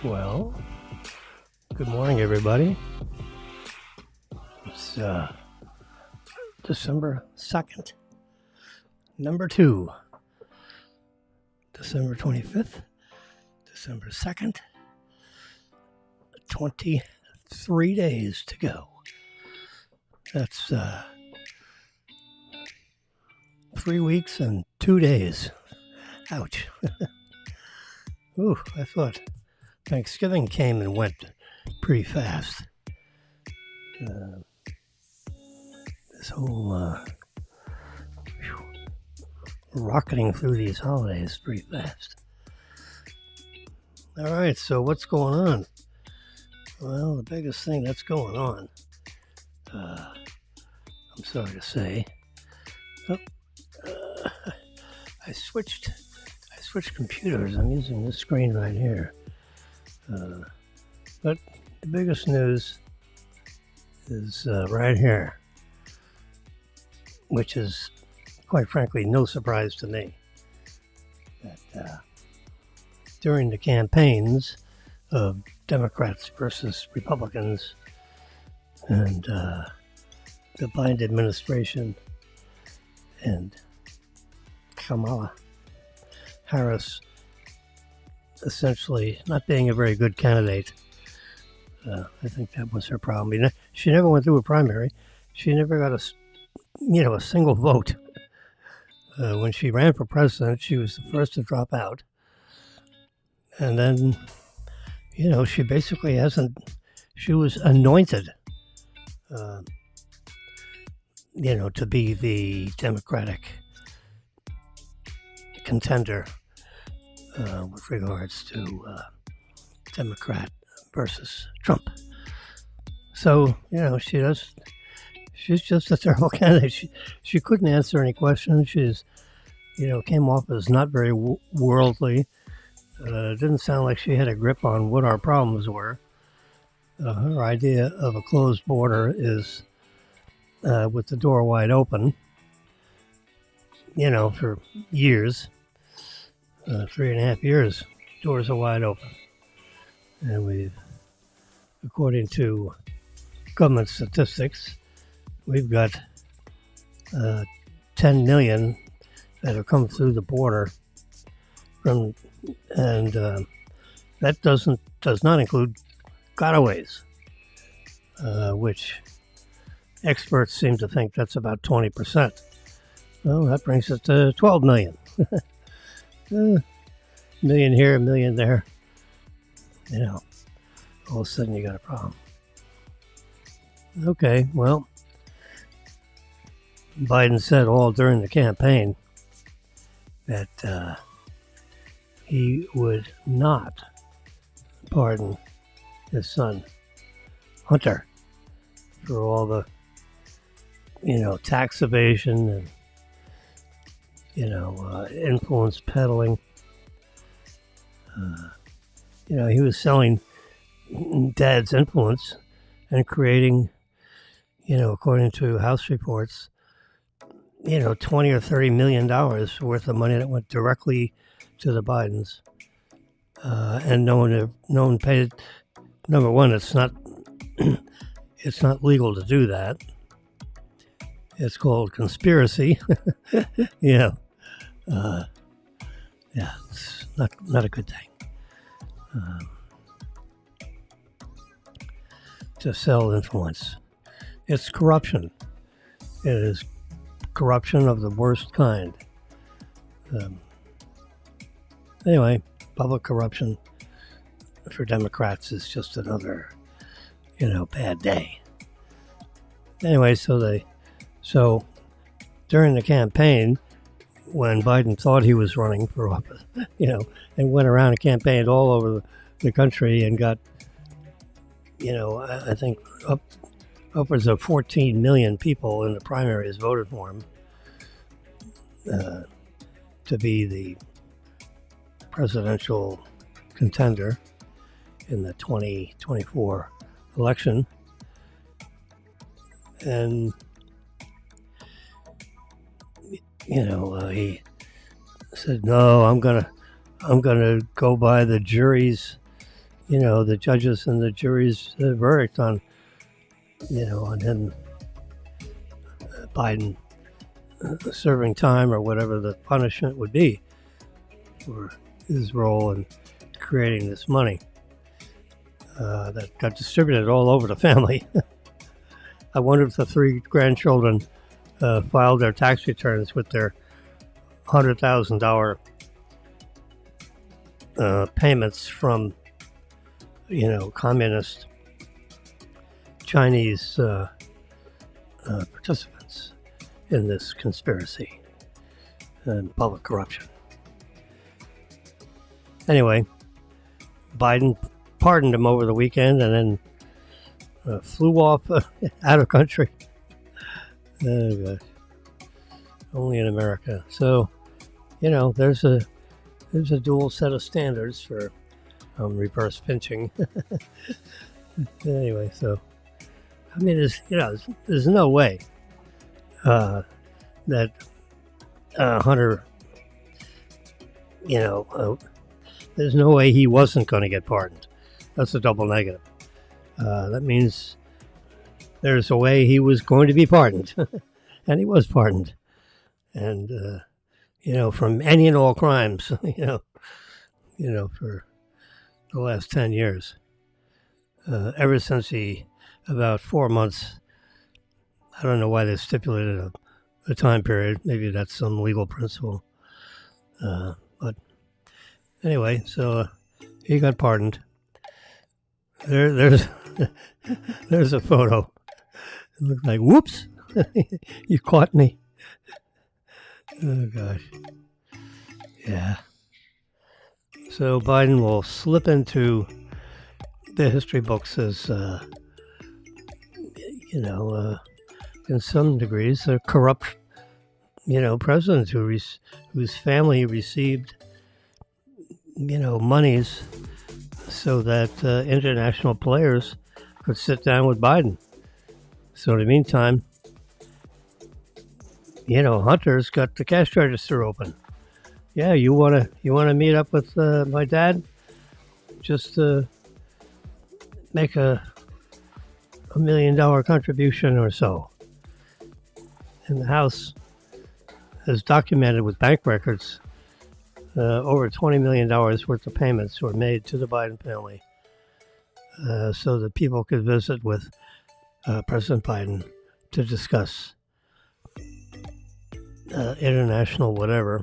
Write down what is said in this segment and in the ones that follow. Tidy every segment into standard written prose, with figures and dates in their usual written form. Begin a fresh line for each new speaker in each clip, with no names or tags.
Well, good morning, everybody. It's December 2nd, number 2, December 25th, December 2nd, 23 days to go. That's 3 weeks and 2 days. Ouch. Ooh, I thought Thanksgiving came and went pretty fast. This whole rocketing through these holidays pretty fast. All right, so what's going on? Well, the biggest thing that's going on, I'm sorry to say, I switched computers. I'm using this screen right here. But the biggest news is right here, which is, quite frankly, no surprise to me. That during the campaigns of Democrats versus Republicans and the Biden administration and Kamala Harris essentially not being a very good candidate. I think that was her problem. She never went through a primary. She never got a single vote. When she ran for president, she was the first to drop out. And then, she basically she was anointed, to be the Democratic contender with regards to Democrat versus Trump. So, she's just a terrible candidate. She couldn't answer any questions. She's, came off as not very worldly. Didn't sound like she had a grip on what our problems were. Her idea of a closed border is with the door wide open, for years. 3.5 years, doors are wide open. And according to government statistics, we've got 10 million that have come through the border and that does not include gotaways, which experts seem to think that's about 20%. Well, that brings it to 12 million. A million here, a million there. All of a sudden you got a problem. Okay, well, Biden said all during the campaign that he would not pardon his son, Hunter, for all the, tax evasion and, influence peddling. He was selling dad's influence and creating, according to House reports, $20 or $30 million worth of money that went directly to the Bidens. And no one paid. Number one, it's not legal to do that. It's called conspiracy. It's not a good thing. To sell influence. It's corruption. It is corruption of the worst kind. Anyway, public corruption for Democrats is just another, bad day. Anyway, so during the campaign, when Biden thought he was running for office, and went around and campaigned all over the country and got, I think upwards of 14 million people in the primaries voted for him to be the presidential contender in the 2024 election. And, he said, no, I'm gonna go by the jury's, the judges and the jury's verdict on, on him, Biden, serving time or whatever the punishment would be for his role in creating this money that got distributed all over the family. I wonder if the 3 grandchildren filed their tax returns with their $100,000 payments from, communist Chinese participants in this conspiracy and public corruption. Anyway, Biden pardoned him over the weekend and then flew off out of country. Oh, gosh. Only in America. So, there's a dual set of standards for reverse pinching. Anyway, so I mean, there's no way that Hunter, there's no way he wasn't going to get pardoned. That's a double negative. That means there's a way he was going to be pardoned, and he was pardoned, and from any and all crimes, for the last 10 years, ever since he, about 4 months. I don't know why they stipulated a time period. Maybe that's some legal principle. But anyway, so he got pardoned. There's there's a photo. It looked like, whoops, you caught me. Oh, gosh. Yeah. So Biden will slip into the history books as, in some degrees, a corrupt, president whose family received, monies so that international players could sit down with Biden. So in the meantime, Hunter's got the cash register open. Yeah, you wanna meet up with my dad? Just make a $1 million contribution or so. And the House has documented with bank records over $20 million worth of payments were made to the Biden family so that people could visit with President Biden to discuss international whatever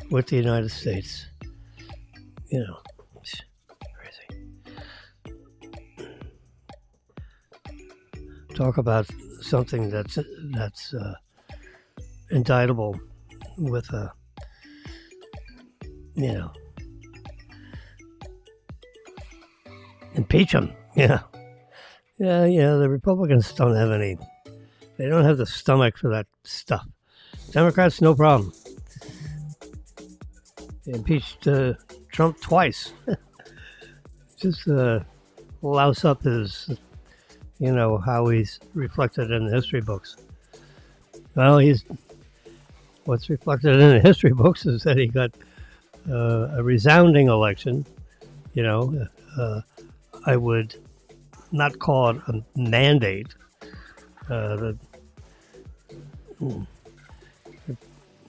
with the United States. Crazy. Talk about something that's indictable with a, impeach him. Yeah. The Republicans don't have they don't have the stomach for that stuff. Democrats, no problem. They impeached Trump twice. Just louse up his, how he's reflected in the history books. Well, what's reflected in the history books is that he got a resounding election. I would not call it a mandate.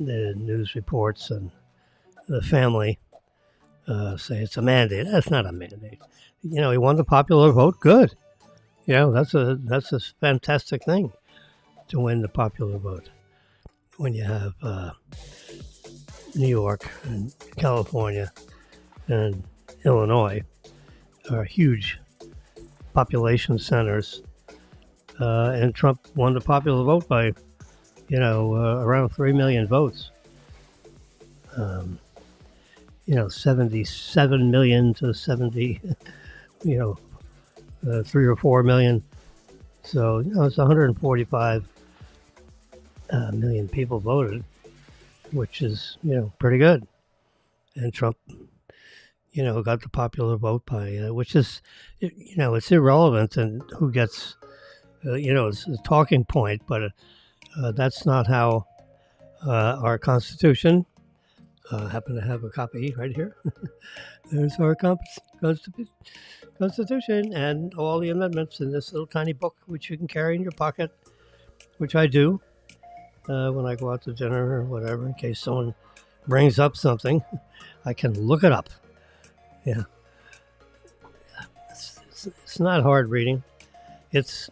The news reports and the family say it's a mandate. That's not a mandate. He won the popular vote. Good. That's a fantastic thing to win the popular vote. When you have New York and California and Illinois are huge population centers, and Trump won the popular vote by, around 3 million votes. 77 million to 70, 3 or 4 million. So, it's 145 million people voted, which is, pretty good. And Trump, got the popular vote by, which is, it's irrelevant and who gets, it's a talking point, but that's not how our Constitution Happen to have a copy right here. There's our Constitution and all the amendments in this little tiny book, which you can carry in your pocket, which I do when I go out to dinner or whatever, in case someone brings up something. I can look it up. Yeah. It's not hard reading. It's,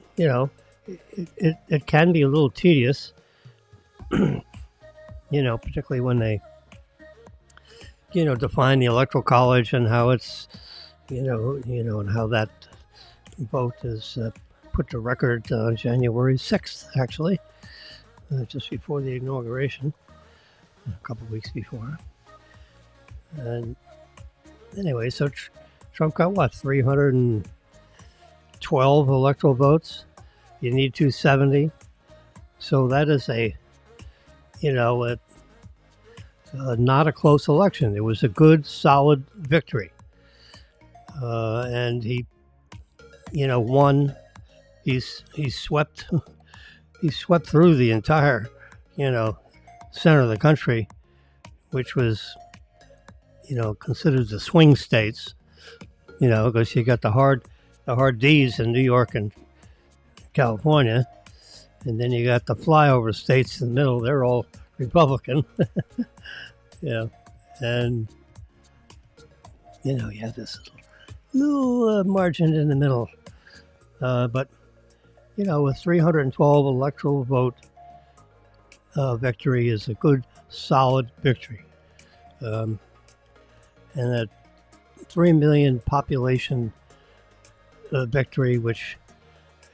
it can be a little tedious, particularly when they, define the Electoral College and how it's, and how that vote is put to record on January 6th, actually, just before the inauguration, a couple of weeks before. And anyway, so Trump got what, 312 electoral votes? You need 270. So that is not a close election. It was a good, solid victory. And he, won. He swept through the entire, center of the country, which was, considered the swing states, because you got the hard D's in New York and California, and then you got the flyover states in the middle. They're all Republican. Yeah, and you have this little margin in the middle, but with 312 electoral vote victory is a good, solid victory, and that 3 million population victory, which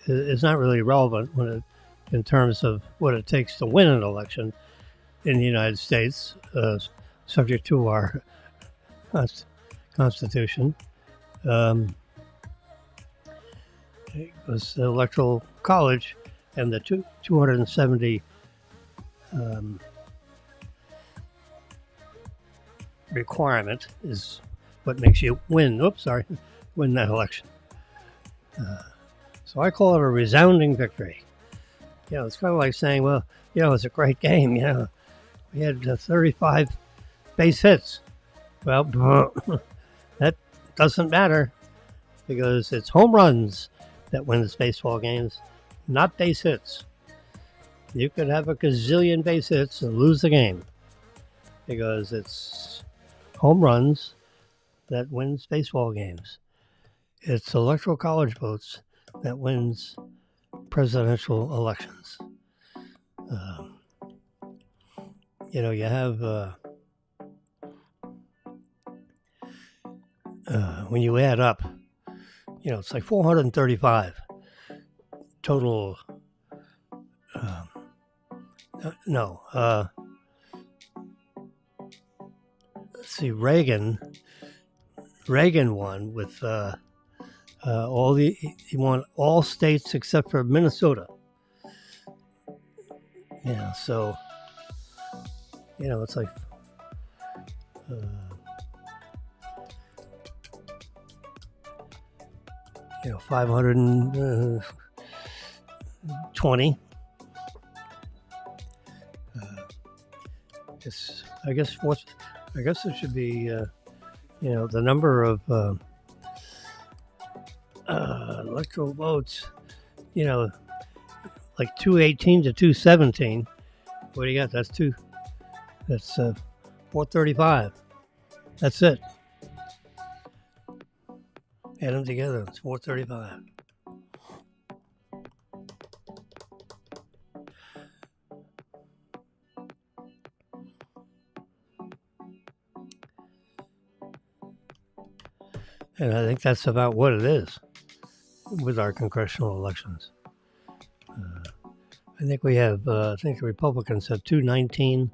is not really relevant in terms of what it takes to win an election in the United States, subject to our Constitution. It was the Electoral College, and the 270 requirement is what makes you win that election. So I call it a resounding victory. It's kind of like saying, well, it's a great game. We had 35 base hits. Well, that doesn't matter because it's home runs that wins baseball games, not base hits. You could have a gazillion base hits and lose the game because it's home runs that wins baseball games. It's Electoral College votes that wins presidential elections. You have when you add up, it's like 435 total. Let's see. Reagan won with he won all states except for Minnesota. So it's like 520. I guess it should be the number of electoral votes, like 218 to 217. What do you got? That's 435. That's it. Add them together. It's 435. And I think that's about what it is with our congressional elections. I think we have, I think the Republicans have 219,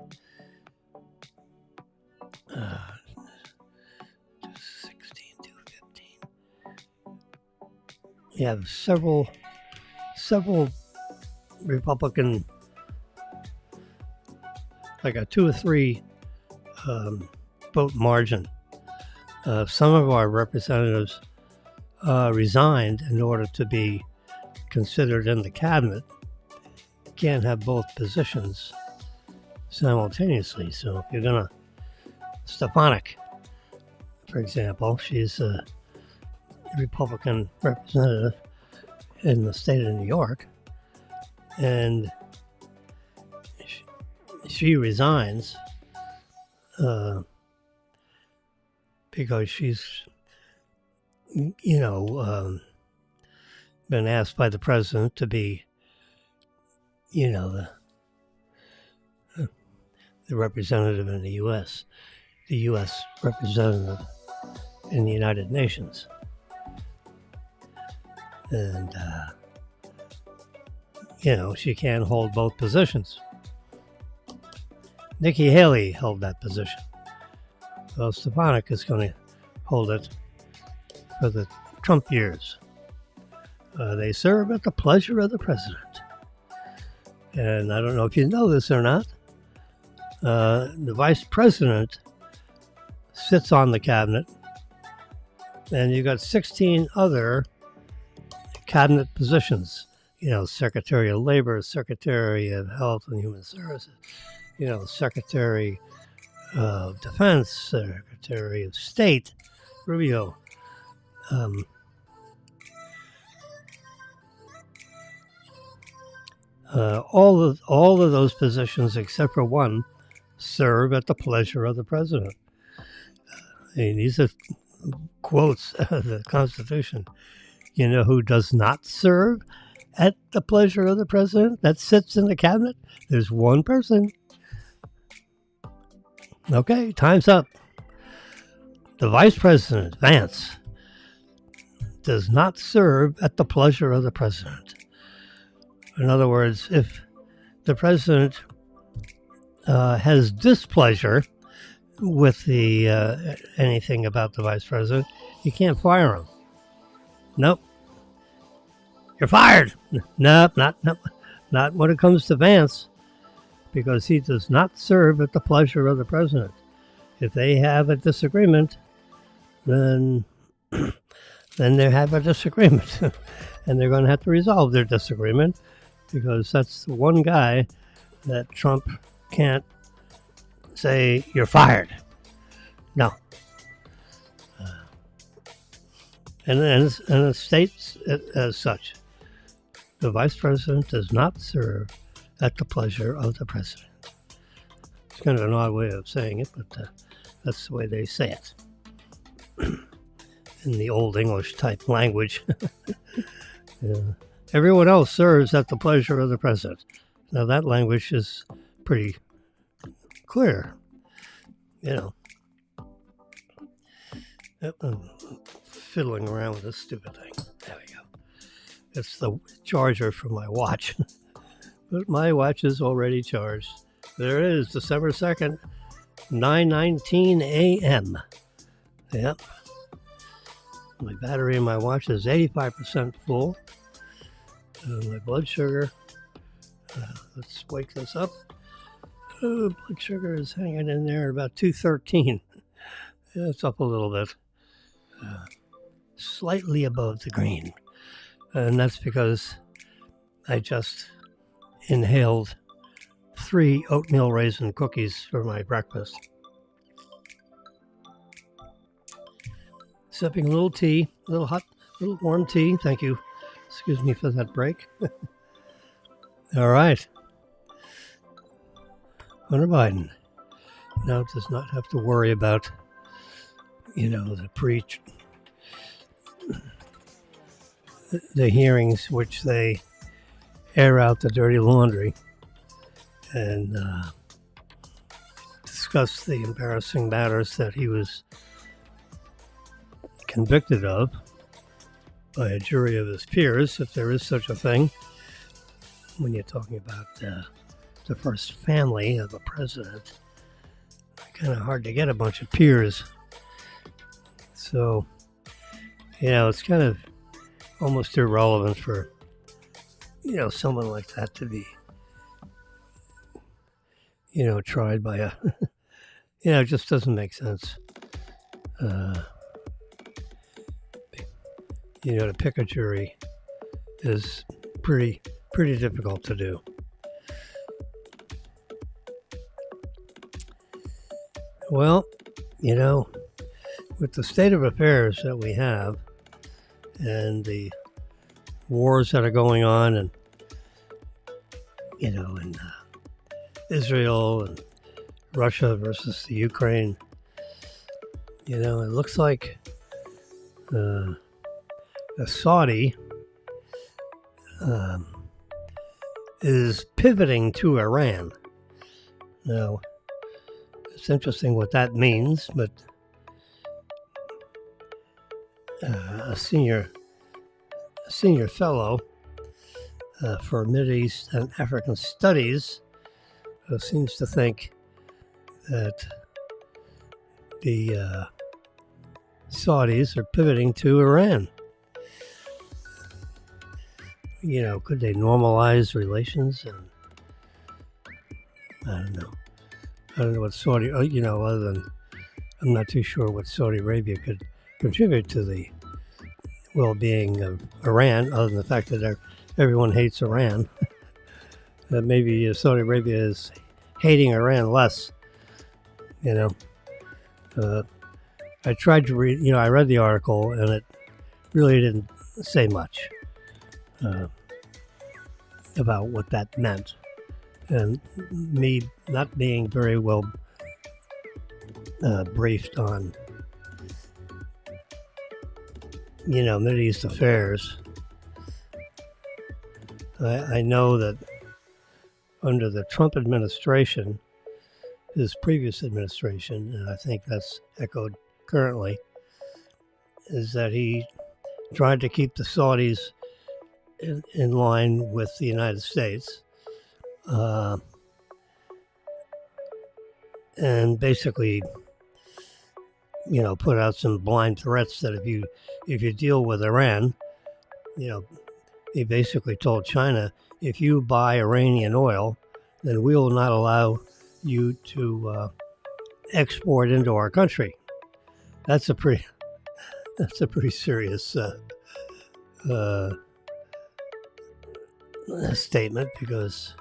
216, 215. You have several Republican, like a 2 or 3 vote margin. Some of our representatives resigned in order to be considered in the cabinet. You can't have both positions simultaneously. So if you're going to Stefanik, for example. She's a Republican representative in the state of New York, and she resigns because she's, been asked by the president to be, the representative in the U.S., the U.S. representative in the United Nations. And, she can't hold both positions. Nikki Haley held that position. Well, Stefanik is going to hold it for the Trump years. They serve at the pleasure of the president. And I don't know if you know this or not. The vice president sits on the cabinet, and you got 16 other cabinet positions. Secretary of Labor, Secretary of Health and Human Services, Secretary of Defense, Secretary of State, Rubio. All of those positions, except for one, serve at the pleasure of the president. These are quotes of the Constitution. You know who does not serve at the pleasure of the president that sits in the cabinet? There's one person. Okay, time's up. The vice president, Vance, does not serve at the pleasure of the president. In other words, if the president has displeasure with the anything about the vice president, you can't fire him. Nope. You're fired. Nope, not when it comes to Vance, because he does not serve at the pleasure of the president. If they have a disagreement, then they have a disagreement, and they're going to have to resolve their disagreement, because that's the one guy that Trump can't say, you're fired. No. And it states as such, the vice president does not serve at the pleasure of the president. It's kind of an odd way of saying it, but that's the way they say it in the old English type language. Yeah. Everyone else serves at the pleasure of the president. Now that language is pretty clear. Yep, I'm fiddling around with this stupid thing. There we go. It's the charger for my watch. But my watch is already charged. There it is, December 2nd, 9:19 a.m. Yep. My battery in my watch is 85% full. My blood sugar, let's wake this up. Blood sugar is hanging in there at about 213. It's up a little bit. Slightly above the green. And that's because I just inhaled 3 oatmeal raisin cookies for my breakfast. Sipping a little tea, a little hot, a little warm tea. Thank you. Excuse me for that break. All right. Hunter Biden now does not have to worry about, the hearings which they air out the dirty laundry and discuss the embarrassing matters that he was convicted of by a jury of his peers, if there is such a thing, when you're talking about the first family of a president. Kind of hard to get a bunch of peers. So, it's kind of almost irrelevant for, someone like that to be, tried by it just doesn't make sense. To pick a jury is pretty difficult to do. Well, You know, with the state of affairs that we have and the wars that are going on, and in Israel and Russia versus the Ukraine, it looks like the Saudi is pivoting to Iran. Now, it's interesting what that means, but a senior fellow for Mideast and African Studies seems to think that the Saudis are pivoting to Iran. Could they normalize relations? And I don't know what Saudi, other than I'm not too sure what Saudi Arabia could contribute to the well-being of Iran, other than the fact that everyone hates Iran. That maybe Saudi Arabia is hating Iran less. I tried to read, I read the article, and it really didn't say much about what that meant. And me not being very well briefed on, Mideast affairs, I know that under the Trump administration, his previous administration, and I think that's echoed currently, is that he tried to keep the Saudis in line with the United States, and basically, put out some blind threats that if you deal with Iran, he basically told China, if you buy Iranian oil, then we will not allow you to export into our country. That's a pretty serious statement, because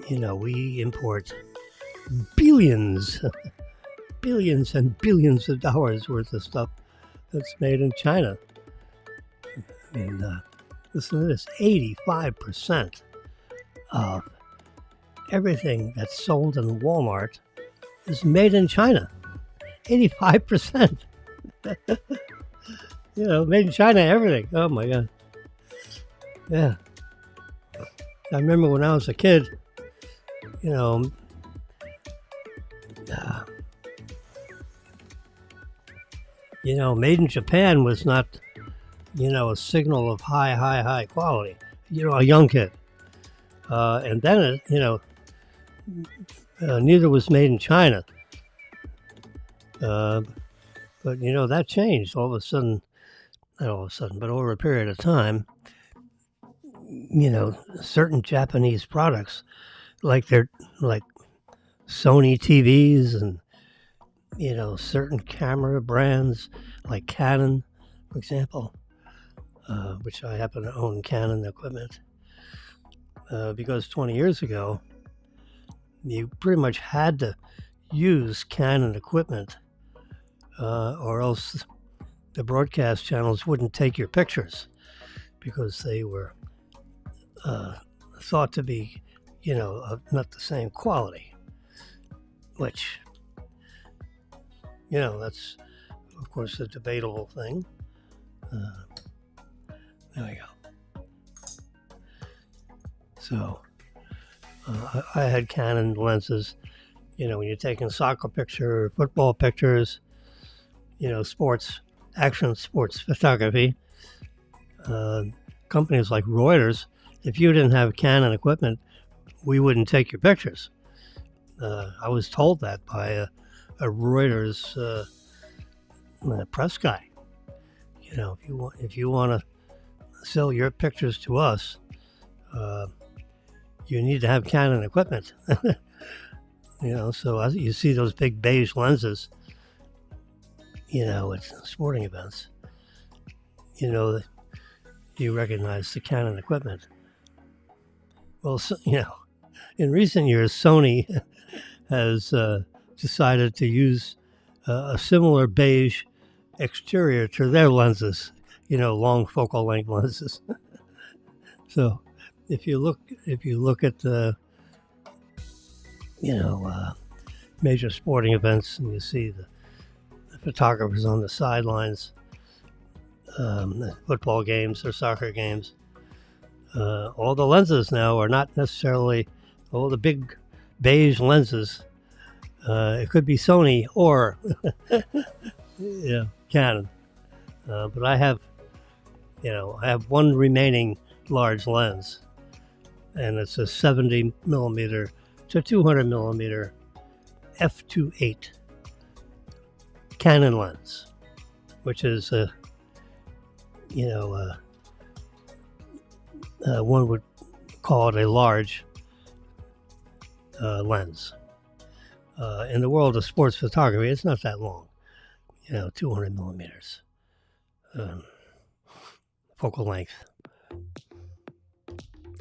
we import billions and billions of dollars worth of stuff that's made in China. I mean, listen to this: 85% of everything that's sold in Walmart is made in China. 85%. Made in China, everything. Oh my God. Yeah. I remember when I was a kid, made in Japan was not, a signal of high quality. A young kid. And then, neither was made in China. But, that changed all of a sudden, not all of a sudden, but over a period of time, certain Japanese products, like Sony TVs and, certain camera brands like Canon, for example, which I happen to own Canon equipment, because 20 years ago, you pretty much had to use Canon equipment, or else the broadcast channels wouldn't take your pictures, because they were thought to be, not the same quality, which, that's, of course, a debatable thing. There we go. So, I had Canon lenses, when you're taking soccer pictures, football pictures, action sports photography. Companies like Reuters, if you didn't have Canon equipment, we wouldn't take your pictures. I was told that by a Reuters press guy. If you want to sell your pictures to us, you need to have Canon equipment. So you see those big beige lenses, at sporting events, you recognize the Canon equipment. Well, in recent years, Sony has decided to use a similar beige exterior to their lenses, long focal length lenses. So if you look at the major sporting events and you see the photographers on the sidelines, football games or soccer games, all the lenses now are not necessarily all the big beige lenses. It could be Sony or Canon. But I have one remaining large lens, and it's a 70 millimeter to 200 millimeter f2.8 Canon lens, which is one would call it a large lens. In the world of sports photography, it's not that long, 200 millimeters focal length.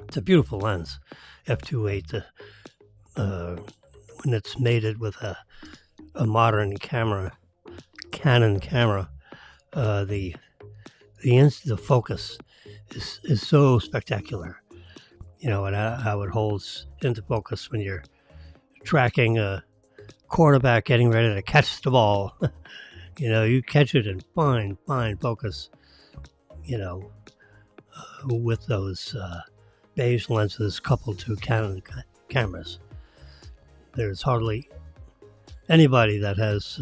It's a beautiful lens, f2.8. When it's mated with a modern Canon camera, the focus is so spectacular. And how it holds into focus when you're tracking a quarterback getting ready to catch the ball. You catch it in fine focus, with those beige lenses coupled to Canon cameras. There's hardly anybody that has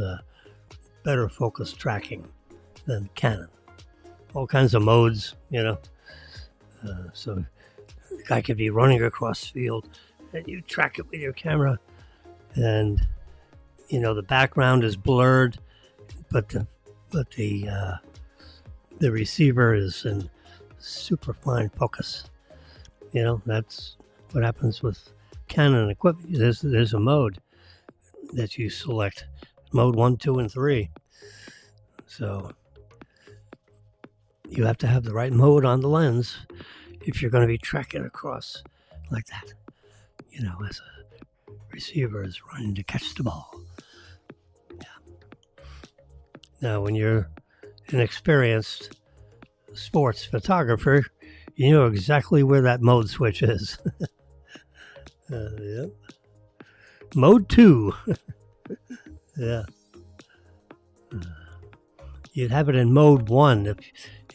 better focus tracking than Canon. All kinds of modes, so the guy could be running across the field and you track it with your camera, and the background is blurred, but the receiver is in super fine focus. That's what happens with Canon equipment. There's a mode that you select, mode 1, 2, and 3. So you have to have the right mode on the lens if you're going to be tracking across like that, as a receiver is running to catch the ball. Yeah. Now, when you're an experienced sports photographer, you know exactly where that mode switch is. Yep. Mode 2. Yeah. You'd have it in mode 1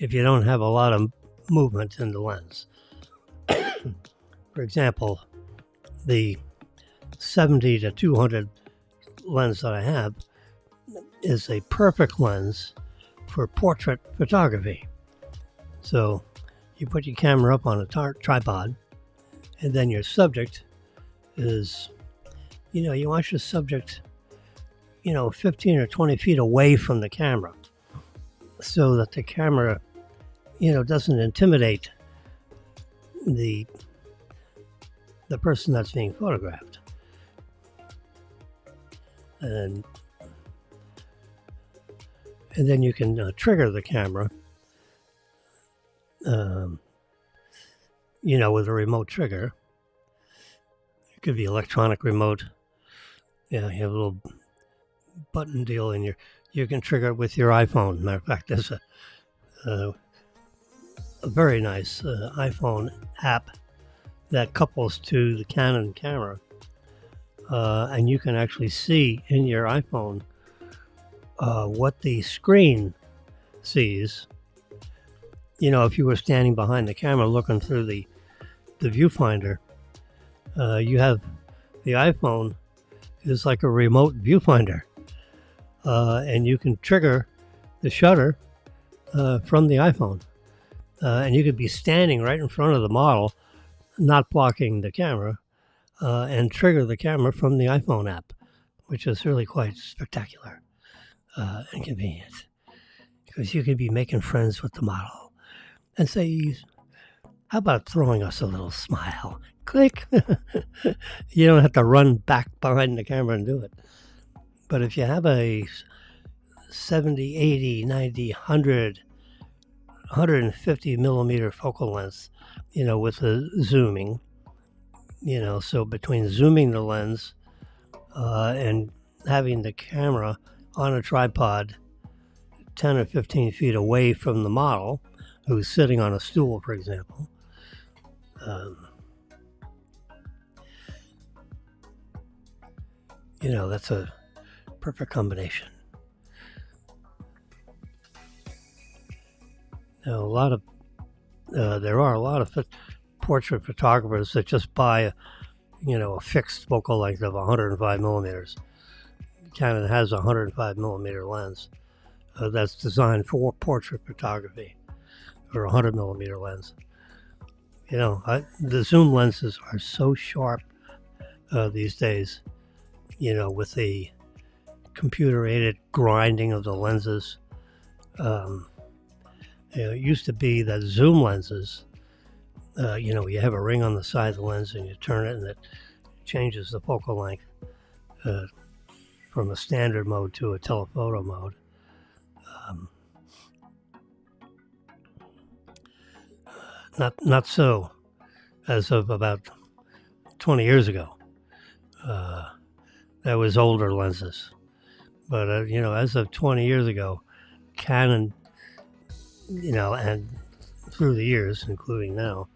if you don't have a lot of movement in the lens. For example, the 70 to 200 lens that I have is a perfect lens for portrait photography. So you put your camera up on a tripod, and then your subject is, you want your subject, 15 or 20 feet away from the camera, so that the camera, doesn't intimidate the person that's being photographed. And then you can trigger the camera, with a remote trigger. It could be electronic remote. Yeah, you have a little button deal in you can trigger it with your iPhone. Matter of fact, there's a very nice iPhone app that couples to the Canon camera, and you can actually see in your iPhone what the screen sees. If you were standing behind the camera looking through the viewfinder, you have the iPhone is like a remote viewfinder, and you can trigger the shutter from the iPhone, and you could be standing right in front of the model, not blocking the camera, and trigger the camera from the iPhone app, which is really quite spectacular and convenient, because you could be making friends with the model and say, how about throwing us a little smile? Click. You don't have to run back behind the camera and do it. But if you have a 70, 80, 90, 100, 150 millimeter focal length, with the zooming, so between zooming the lens and having the camera on a tripod 10 or 15 feet away from the model who's sitting on a stool, for example. That's a perfect combination. Now, there are a lot of portrait photographers that just buy a fixed focal length of 105 millimeters. Canon has a 105 millimeter lens that's designed for portrait photography, or a 100 millimeter lens. The zoom lenses are so sharp these days, with the computer-aided grinding of the lenses. It used to be that zoom lenses, you have a ring on the side of the lens and you turn it and it changes the focal length from a standard mode to a telephoto mode. Not so as of about 20 years ago. That was older lenses. But, as of 20 years ago, Canon, and through the years, including now,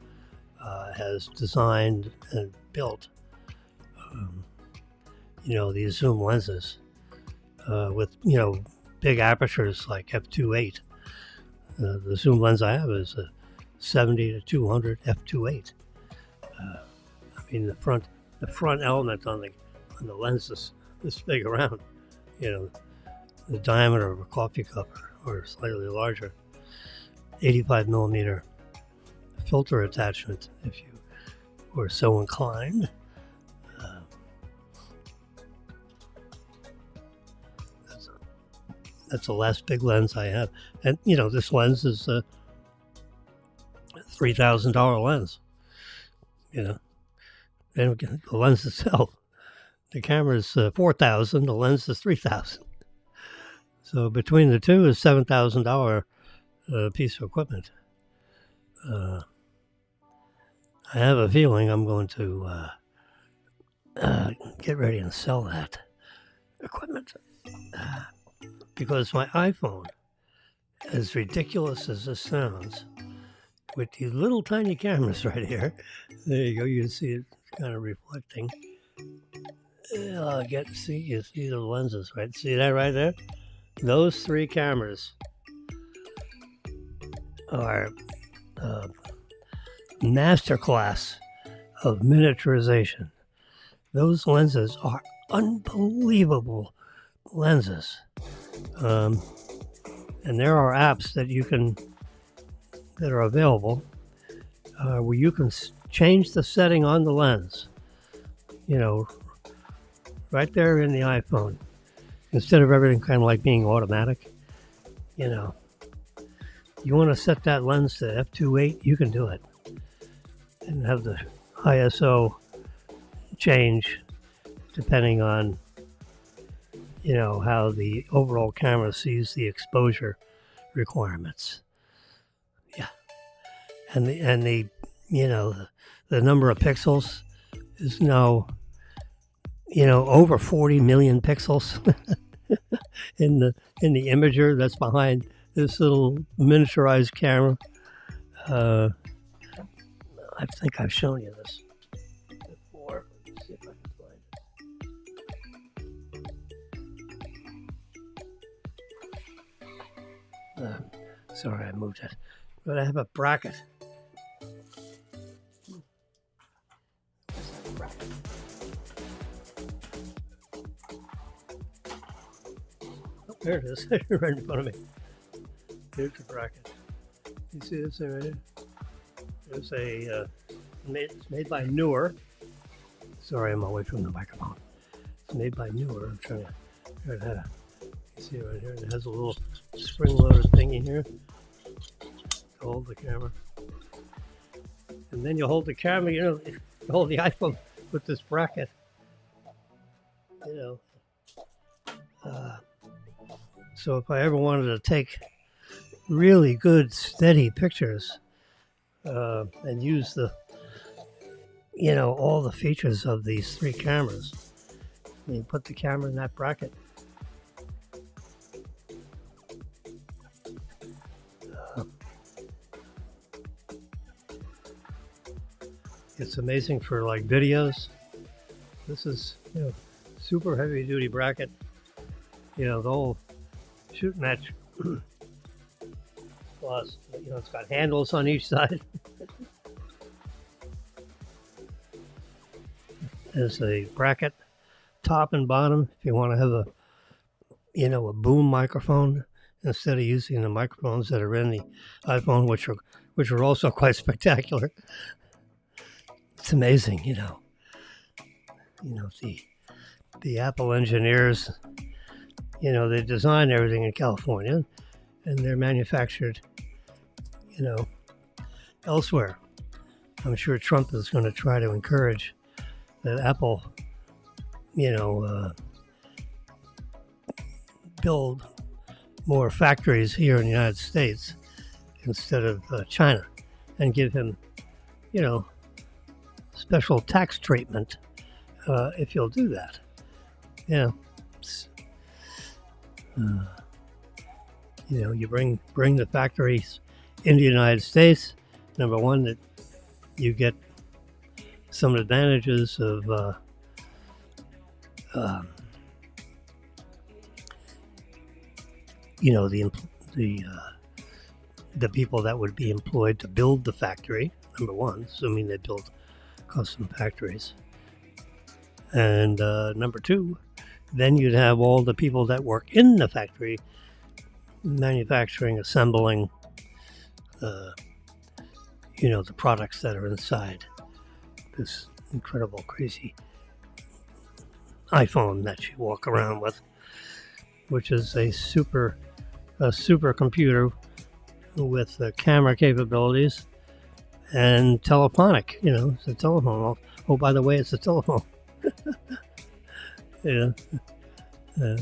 has designed and built, these zoom lenses with, big apertures like f2.8. The zoom lens I have is a 70 to 200 f2.8. The front element on the lens is this big around, the diameter of a coffee cup or slightly larger. 85 millimeter filter attachment, if you were so inclined. That's the last big lens I have, and this lens is a $3,000 lens. And the lens itself, the camera is $4,000, the lens is $3,000. So between the two is $7,000 piece of equipment. I have a feeling I'm going to get ready and sell that equipment because my iPhone, as ridiculous as this sounds, with these little tiny cameras right here, there you go, you can see it kind of reflecting. You see the lenses, right? See that right there? Those three cameras are masterclass of miniaturization. Those lenses are unbelievable lenses. And there are apps that are available where you can change the setting on the lens, right there in the iPhone, instead of everything kind of like being automatic. You want to set that lens to f2.8, you can do it and have the ISO change depending on how the overall camera sees the exposure requirements. Yeah, and the number of pixels is now over 40 million pixels in the imager that's behind this little miniaturized camera. I think I've shown you this before. Let's see if I can find it. Sorry, I moved it. But I have a bracket. Oh, there it is. Right in front of me. Here's the bracket. You see this thing right here? It's it's made by Newer. Sorry, I'm away from the microphone. It's made by Newer. I'm trying to figure out how to. You see it right here? It has a little spring-loaded thing in here to hold the camera. And then you hold the camera, you hold the iPhone with this bracket. So if I ever wanted to take really good, steady pictures and use all the features of these three cameras, you put the camera in that bracket. It's amazing for like videos. This is, super heavy duty bracket. The whole shoot match. Plus, it's got handles on each side. There's a bracket, top and bottom. If you want to have a boom microphone instead of using the microphones that are in the iPhone, which are also quite spectacular. It's amazing, the Apple engineers, they design everything in California, and they're manufactured, elsewhere. I'm sure Trump is going to try to encourage that Apple, build more factories here in the United States instead of China, and give him, special tax treatment if you'll do that. You bring the factories into the United States. Number one, that you get some advantages of the people that would be employed to build the factory. Number one, assuming they build custom factories. And number two, then you'd have all the people that work in the factory, manufacturing, assembling, the products that are inside this incredible, crazy iPhone that you walk around with, which is a supercomputer with camera capabilities and telephonic. It's a telephone. Oh, by the way, it's a telephone.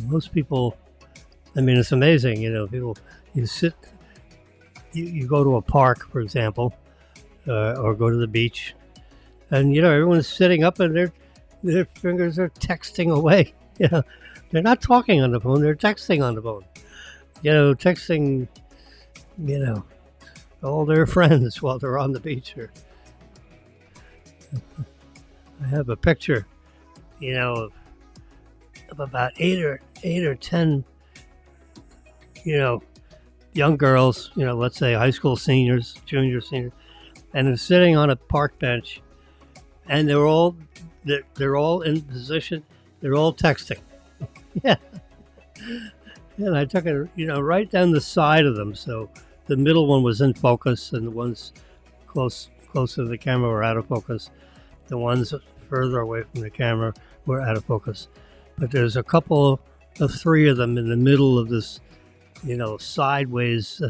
Most people, it's amazing. People, you go to a park, for example, or go to the beach, and everyone's sitting up and their fingers are texting away. They're not talking on the phone; they're texting on the phone. Texting, all their friends while they're on the beach. I have a picture, of about eight or 10, young girls, let's say high school seniors, junior seniors, and they're sitting on a park bench, and they're all in position. They're all texting. Yeah. And I took it, right down the side of them. So the middle one was in focus, and the ones close to the camera were out of focus. The ones further away from the camera were out of focus. But there's a couple of three of them in the middle of this, sideways,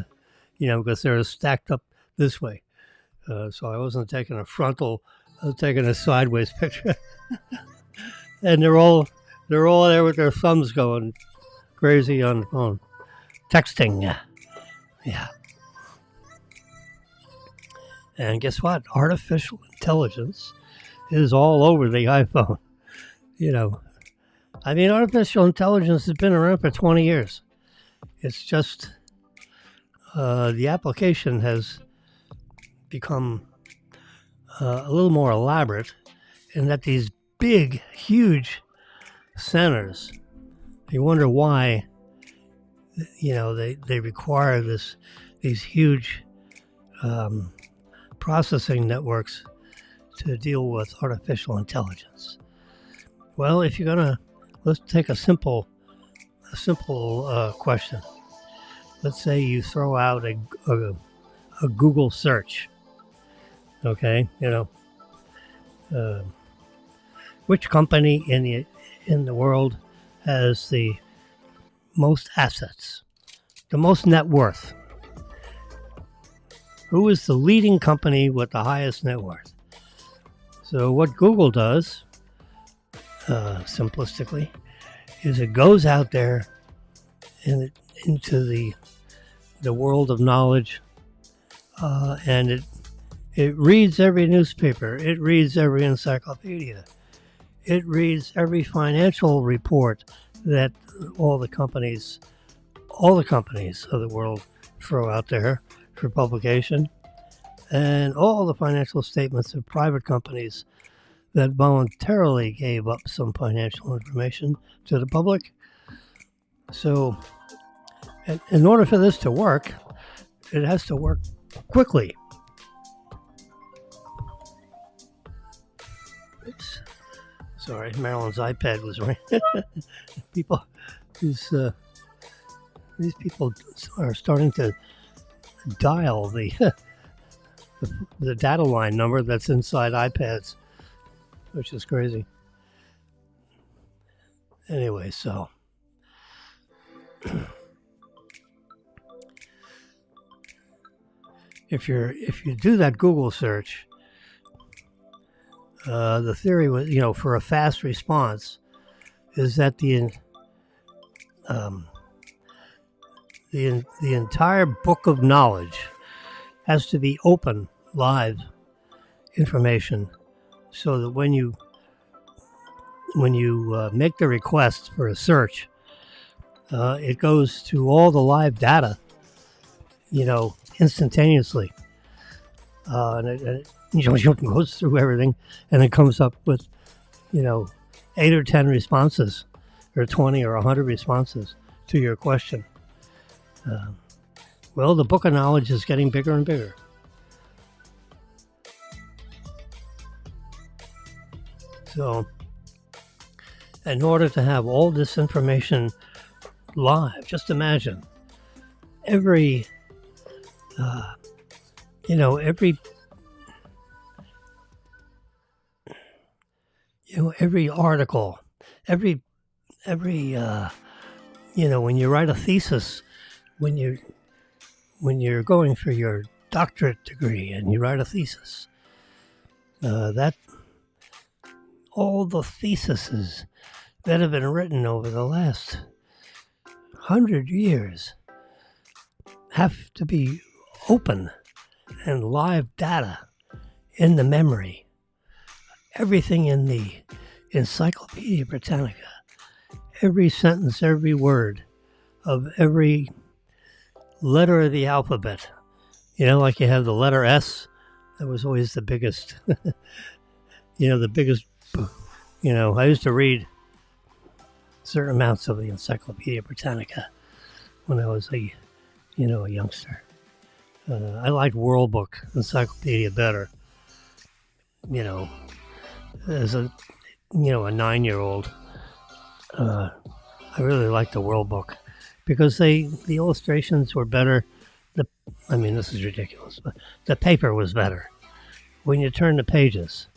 because they're stacked up this way. So I wasn't taking a frontal, I was taking a sideways picture. And they're all there with their thumbs going crazy on the phone. Texting. Yeah. And guess what? Artificial intelligence is all over the iPhone. Artificial intelligence has been around for 20 years. It's just the application has become a little more elaborate in that these big, huge centers, you wonder why, they require these huge processing networks to deal with artificial intelligence. Well, if you're let's take a simple question. Let's say you throw out a Google search. Okay, which company in the world has the most assets, the most net worth? Who is the leading company with the highest net worth? So what Google does, simplistically, is it goes out there into the world of knowledge, and it reads every newspaper, it reads every encyclopedia, it reads every financial report that all the companies of the world throw out there for publication, and all the financial statements of private companies that voluntarily gave up some financial information to the public. So, in order for this to work, it has to work quickly. Oops. Sorry, Marilyn's iPad was ringing. People, these people are starting to dial the data line number that's inside iPads, which is crazy. Anyway, so if you do that Google search, the theory was, for a fast response, is that the entire book of knowledge has to be open, live information, so that when you make the request for a search, it goes to all the live data, instantaneously, and it goes through everything, and it comes up with 8 or 10 responses, or 20 or 100 responses to your question. Well, the book of knowledge is getting bigger and bigger. So, in order to have all this information live, just imagine every article, every when you write a thesis, when you're going for your doctorate degree and you write a thesis, that all the theses that have been written over the last 100 years have to be open and live data in the memory. Everything in the Encyclopedia Britannica, every sentence, every word of every letter of the alphabet. Like you have the letter S, that was always the biggest, the biggest, I used to read certain amounts of the Encyclopedia Britannica when I was a youngster. I liked World Book Encyclopedia better. As a 9-year-old, I really liked the World Book because the illustrations were better. This is ridiculous, but the paper was better when you turn the pages.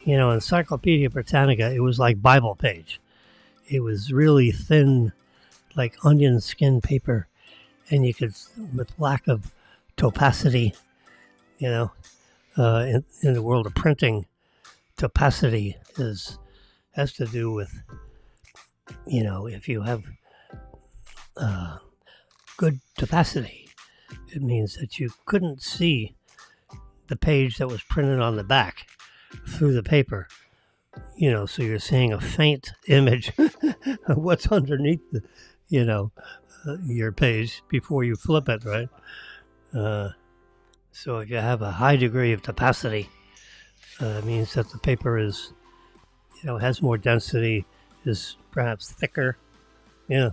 Encyclopedia Britannica, it was like Bible page. It was really thin, like onion skin paper, and you could, with lack of opacity, in the world of printing, opacity has to do with, if you have good opacity, it means that you couldn't see the page that was printed on the back through the paper. So you're seeing a faint image of what's underneath your page before you flip it, right? So if you have a high degree of opacity, it means that the paper is, has more density, is perhaps thicker. Yeah.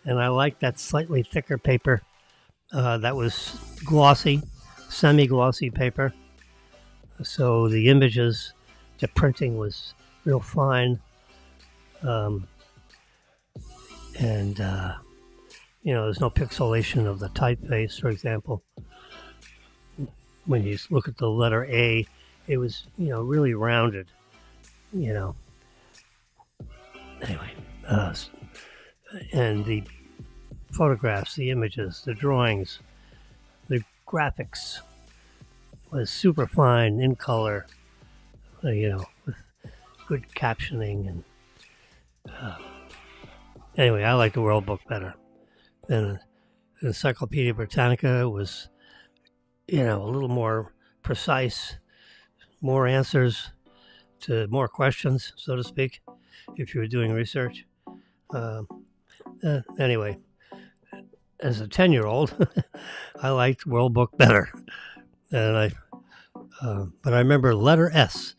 And I like that slightly thicker paper. That was glossy, semi-glossy paper. So the images, the printing was real fine. There's no pixelation of the typeface, for example. When you look at the letter A, it was, really rounded, Anyway, and the photographs, the images, the drawings, the graphics was super fine in color, with good captioning. And anyway, I like the World Book better. And the Encyclopedia Britannica was, a little more precise, more answers to more questions, so to speak, if you were doing research. Anyway, as a 10-year-old, I liked World Book better. And but I remember letter S.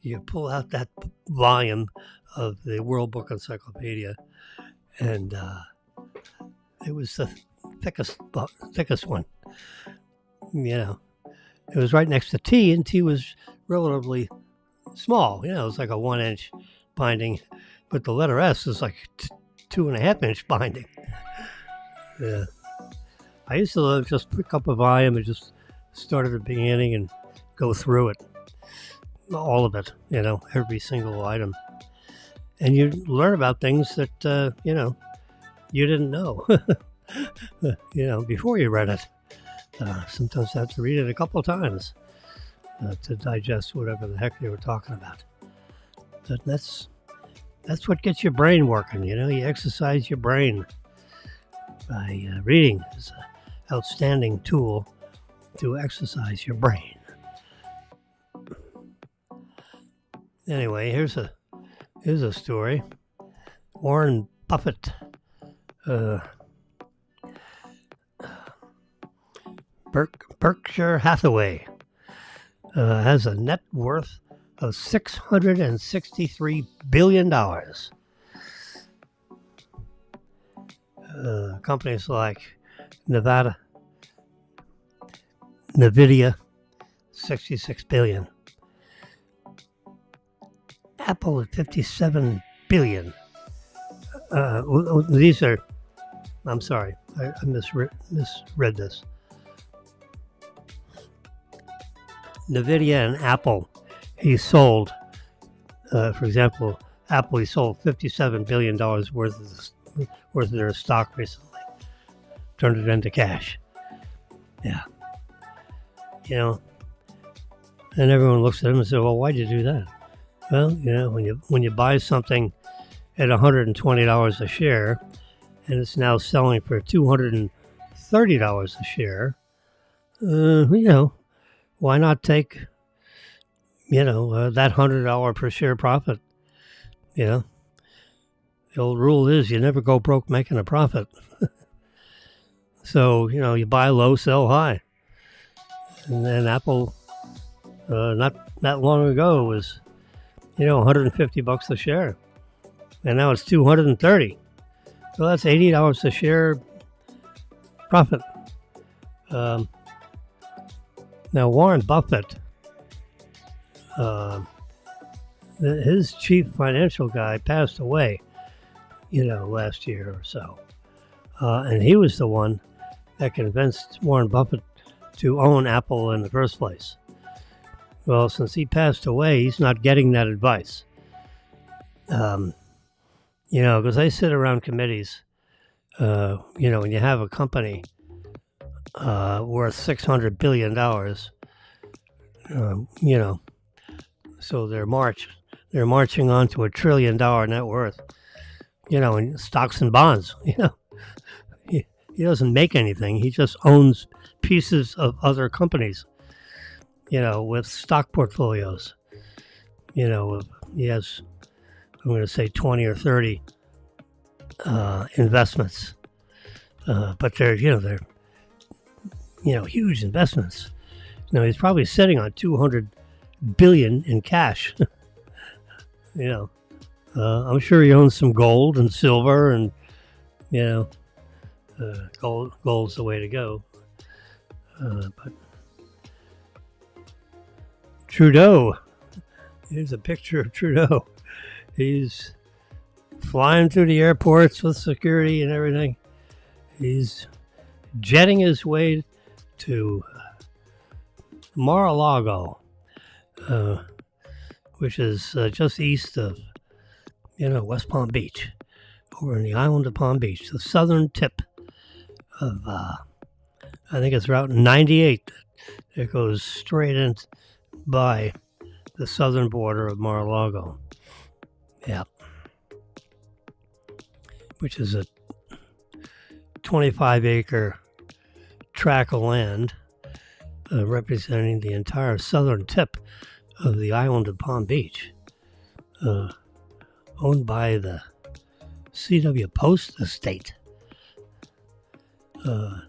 You pull out that volume of the World Book Encyclopedia, and it was the thickest one. It was right next to T, and T was relatively small. It was like a 1-inch binding, but the letter S is like 2.5-inch binding. Yeah. I used to just pick up a volume and just start at the beginning and go through it, all of it, every single item. And you learn about things that, you didn't know, before you read it. Sometimes I have to read it a couple of times to digest whatever the heck they were talking about. But that's what gets your brain working, you exercise your brain by reading. It's an outstanding tool to exercise your brain. Anyway, here's a story. Warren Buffett, Berkshire Hathaway, has a net worth of $663 billion. Companies like NVIDIA, $66 billion. Apple at $57 billion. These are, I'm sorry, I misread this. NVIDIA and Apple, he sold, for example, Apple, he sold $57 billion worth of their stock recently. Turned it into cash. Yeah. And everyone looks at him and says, well, why'd you do that? Well, when you buy something at $120 a share, and it's now selling for $230 a share, why not take, that $100 per share profit? The old rule is you never go broke making a profit. So, you buy low, sell high. And then Apple, not that long ago, was, $150 a share. And now it's $230. So that's $80 a share profit. Now, Warren Buffett, his chief financial guy passed away, last year or so. And he was the one that convinced Warren Buffett to own Apple in the first place. Well, since he passed away, he's not getting that advice. Because I sit around committees, when you have a company worth $600 billion, so they're marching on to $1 trillion net worth, in stocks and bonds. He doesn't make anything. He just owns pieces of other companies, with stock portfolios. He has, I'm going to say 20 or 30 investments, but they're huge investments. He's probably sitting on $200 billion in cash. I'm sure he owns some gold and silver, and gold's the way to go. But Trudeau, here's a picture of Trudeau. He's flying through the airports with security and everything. He's jetting his way to Mar-a-Lago, which is just east of, West Palm Beach, over in the island of Palm Beach, the southern tip of, I think it's Route 98 that goes straight in by the southern border of Mar-a-Lago. Yeah. Which is a 25-acre tract of land representing the entire southern tip of the island of Palm Beach, owned by the C.W. Post estate. And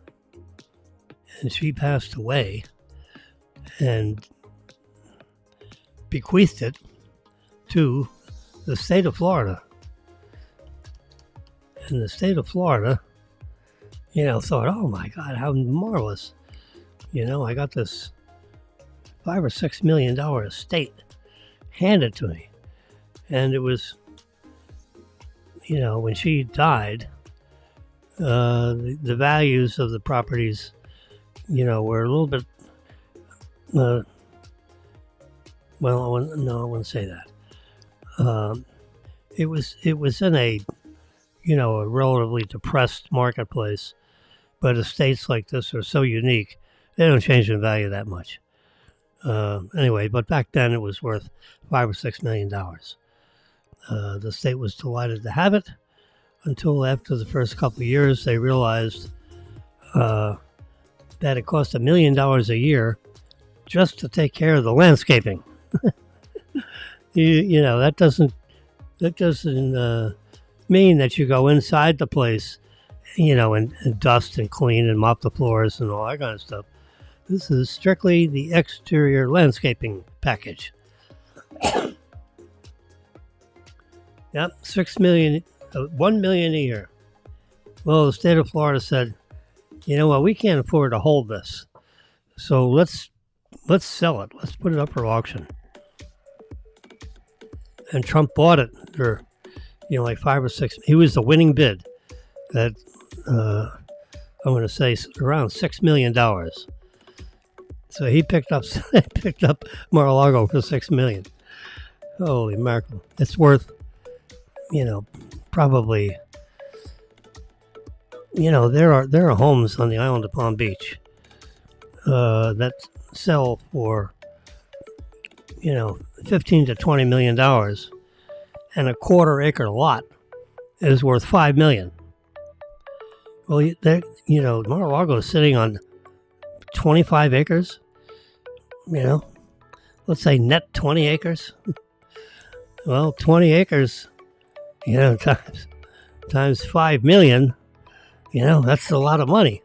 she passed away and bequeathed it to the state of Florida. And the state of Florida, thought, oh my God, how marvelous. I got this $5 or $6 million estate handed to me. And it was, when she died, the values of the properties, were a little bit, well, I wouldn't say that. It was in a relatively depressed marketplace, but estates like this are so unique, they don't change in value that much. Anyway, but back then it was worth $5 or $6 million. The state was delighted to have it until after the first couple of years they realized that it cost $1 million a year just to take care of the landscaping. That doesn't mean that you go inside the place, and dust and clean and mop the floors and all that kind of stuff. This is strictly the exterior landscaping package. Yep, $6 million, $1 million a year. Well, the state of Florida said, we can't afford to hold this, so let's sell it. Let's put it up for auction. And Trump bought it for, like 5 or 6. He was the winning bid at, I'm going to say around $6 million. So he picked up Mar-a-Lago for $6 million. Holy mackerel! It's worth, probably. There are homes on the island of Palm Beach that sell for, $15 to $20 million, and a quarter-acre lot is worth $5 million. Well, Mar-a-Lago is sitting on 25 acres. Let's say net 20 acres. Well, 20 acres, times 5 million. That's a lot of money.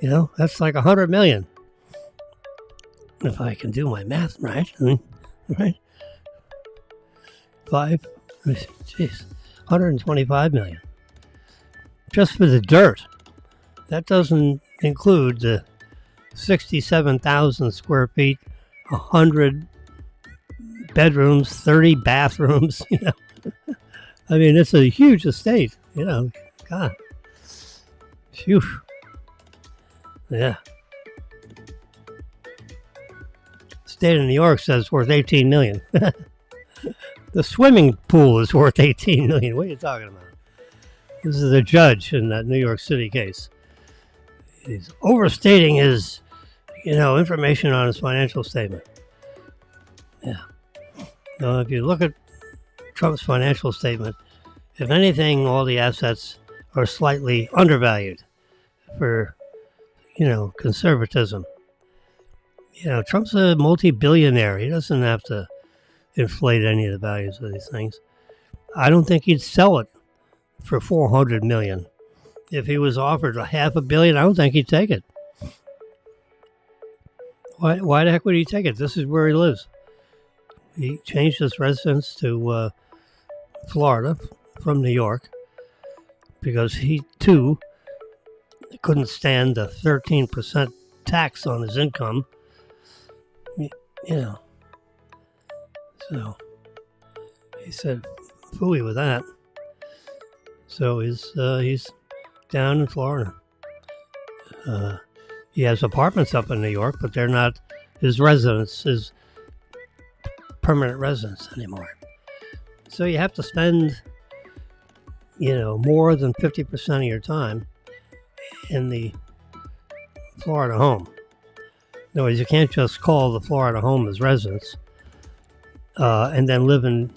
That's like 100 million. If I can do my math right. Right? 125 million. Just for the dirt. That doesn't include the 67,000 square feet, 100 bedrooms, 30 bathrooms, I mean, it's a huge estate, God. Phew. Yeah. State of New York says it's worth $18 million. The swimming pool is worth $18 million. What are you talking about? This is the judge in that New York City case. He's overstating his, information on his financial statement. Yeah. Now, if you look at Trump's financial statement, if anything, all the assets are slightly undervalued for, conservatism. Trump's a multi-billionaire. He doesn't have to inflate any of the values of these things. I don't think he'd sell it for $400 million. If he was offered $500 million, I don't think he'd take it. Why the heck would he take it? This is where he lives. He changed his residence to Florida from New York because he, too, couldn't stand the 13% tax on his income. So he said, phooey with that. So he's down in Florida. He has apartments up in New York, but they're not his residence, his permanent residence anymore. So you have to spend, more than 50% of your time in the Florida home. In other words, you can't just call the Florida home his residence and then live in,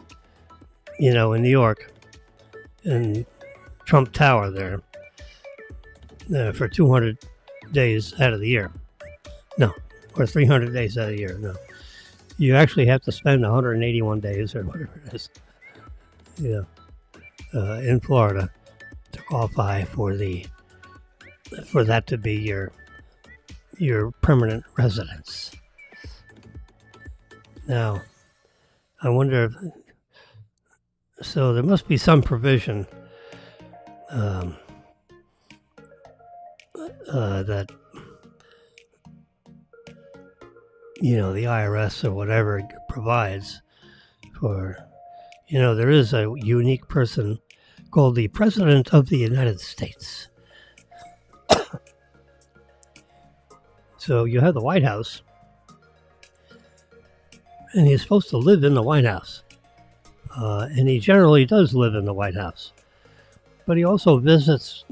in New York, in Trump Tower there for 200 days out of the year. No, or 300 days out of the year. No. You actually have to spend 181 days or whatever it is, in Florida to qualify for that to be your permanent residence. Now, I wonder if, so there must be some provision that, the IRS or whatever provides for, there is a unique person called the President of the United States. So you have the White House, and he's supposed to live in the White House. And he generally does live in the White House. But he also visits,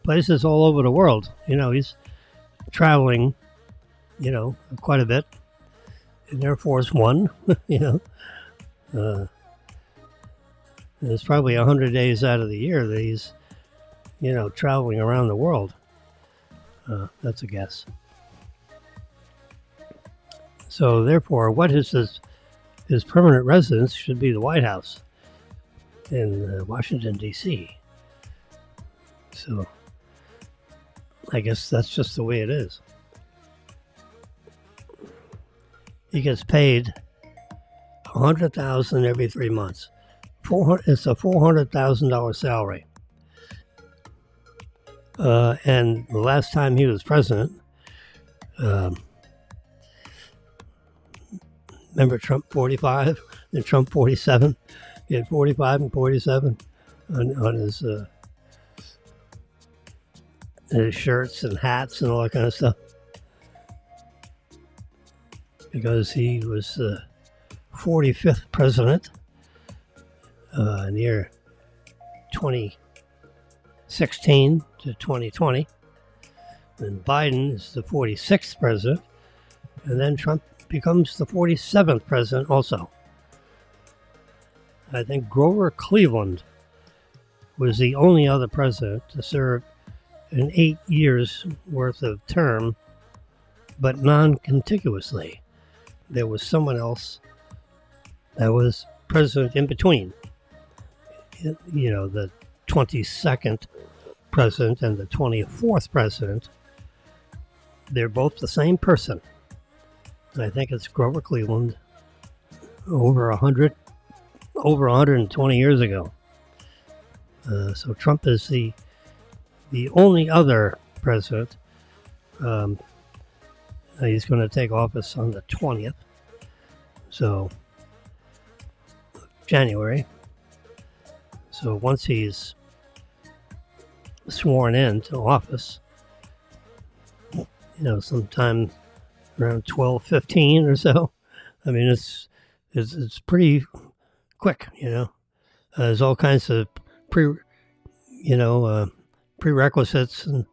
places all over the world. He's traveling, quite a bit in Air Force One, There's probably 100 days out of the year that he's, traveling around the world. That's a guess. So therefore, what is his permanent residence should be the White House in Washington, D.C. So I guess that's just the way it is. He gets paid $100,000 every 3 months. It's a $400,000 salary. And the last time he was president, remember Trump 45 and Trump 47? He had 45 and 47 on his shirts and hats and all that kind of stuff. Because he was the 45th president in the year 2016 to 2020. And Biden is the 46th president. And then Trump becomes the 47th president also. I think Grover Cleveland was the only other president to serve an 8 years worth of term, but non-contiguously. There was someone else that was president in between. The 22nd president and the 24th president, they're both the same person. I think it's Grover Cleveland over 120 years ago. So Trump is the only other president. He's going to take office on the 20th. So January. So once he's sworn into office, sometime around 12:15 or so. I mean, it's pretty quick. There's all kinds of prerequisites and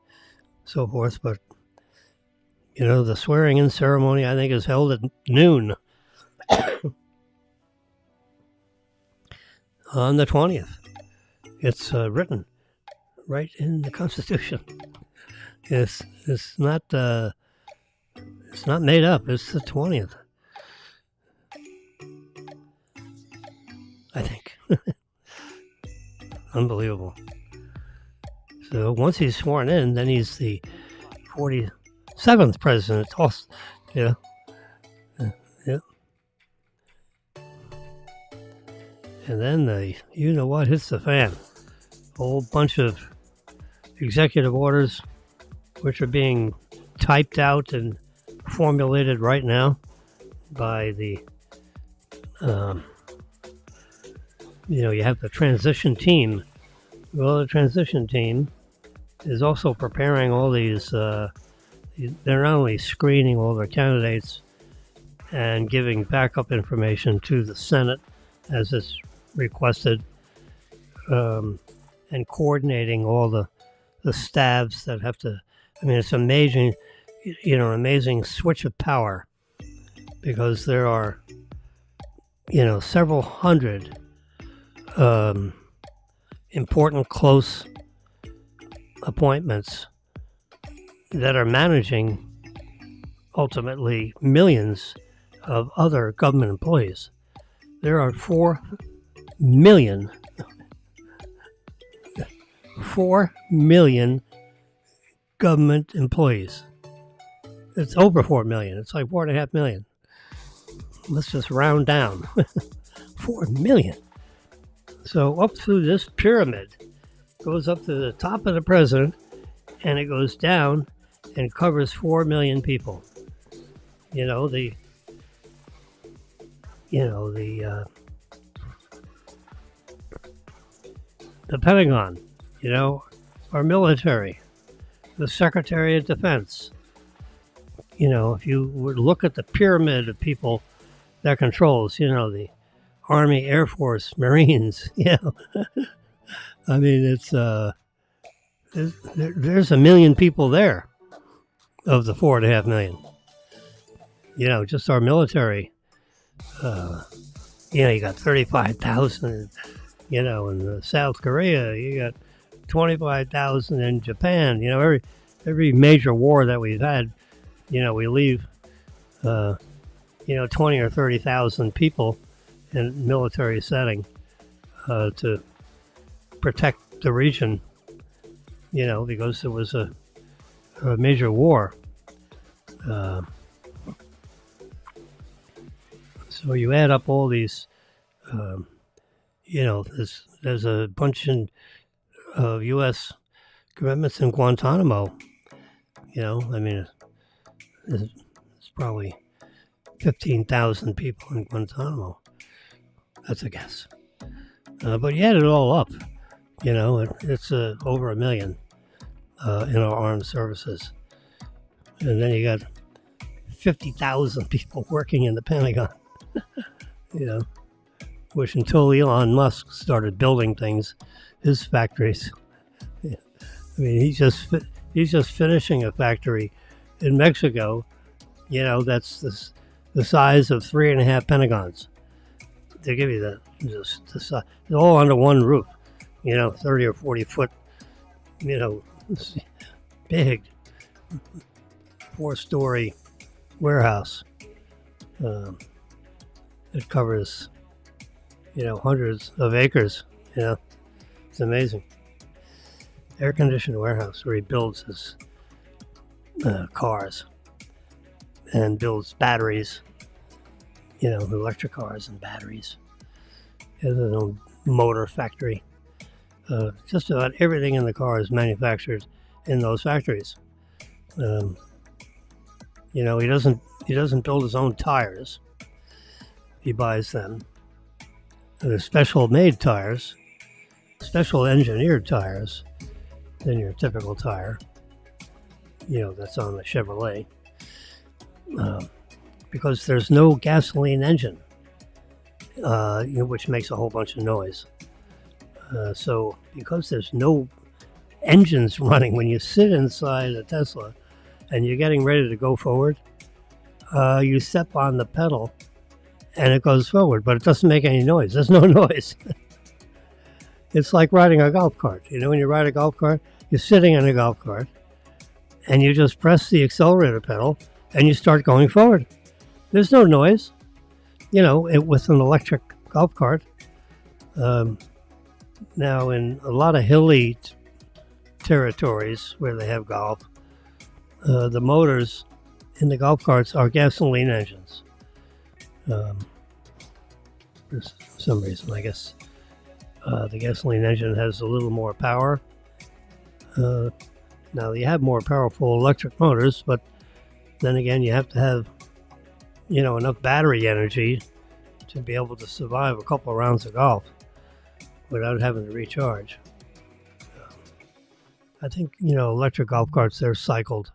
so forth. But the swearing-in ceremony, I think, is held at noon on the 20th. It's written right in the Constitution. It's not made up. It's the 20th, I think. Unbelievable. So once he's sworn in, then he's the 47th president. Yeah. And then hits the fan. A whole bunch of executive orders, which are being typed out and formulated right now by the, you have the transition team. Well, the transition team is also preparing all these, they're not only screening all their candidates and giving backup information to the Senate as it's requested, and coordinating all the staffs that have to, it's amazing, amazing switch of power, because there are, several hundred important close appointments that are managing ultimately millions of other government employees. There are 4 million government employees. It's over 4 million. It's like 4.5 million. let's just round down, 4 million. So up through this pyramid, goes up to the top of the president, and it goes down and covers 4 million people. You know, the Pentagon, our military, the Secretary of Defense. If you were to look at the pyramid of people that controls, the Army, Air Force, Marines, I mean, it's there's 1 million people there of the 4.5 million. Just our military. You got 35,000. In South Korea, you got 25,000 in Japan. Every major war that we've had, we leave, 20 or 30,000 people in military setting to protect the region, because there was a major war. So you add up all these, there's a bunch of U.S. commitments in Guantanamo. There's probably 15,000 people in Guantanamo. That's a guess. But you add it all up, it's over 1 million in our armed services. And then you got 50,000 people working in the Pentagon, which until Elon Musk started building things, his factories. He's just finishing a factory in Mexico, that's the size of 3.5 Pentagons. They give you the size. It's all under one roof, 30 or 40 foot, big 4-story warehouse. It covers, hundreds of acres. It's amazing. Air-conditioned warehouse where he builds his cars and builds batteries, electric cars and batteries. He has his own motor factory. Just about everything in the car is manufactured in those factories. He doesn't build his own tires. He buys them. They're special made tires, special engineered tires than your typical tire, that's on the Chevrolet. Because there's no gasoline engine, which makes a whole bunch of noise. So because there's no engines running, when you sit inside a Tesla and you're getting ready to go forward, you step on the pedal and it goes forward, but it doesn't make any noise. There's no noise. It's like riding a golf cart. When you ride a golf cart, you're sitting in a golf cart and you just press the accelerator pedal and you start going forward. There's no noise, with an electric golf cart. Now, in a lot of hilly territories where they have golf, the motors in the golf carts are gasoline engines. For some reason, I guess the gasoline engine has a little more power. Now, you have more powerful electric motors, but then again, you have to have, enough battery energy to be able to survive a couple of rounds of golf without having to recharge. I think, electric golf carts, they're cycled,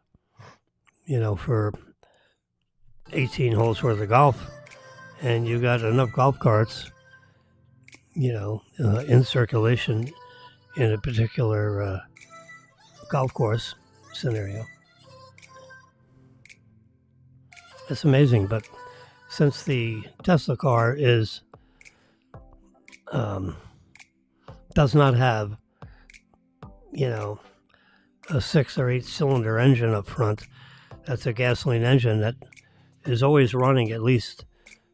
for 18 holes worth of golf, and you got enough golf carts, in circulation in a particular golf course scenario. It's amazing, but since the Tesla car does not have, a 6 or 8 cylinder engine up front, that's a gasoline engine that is always running at least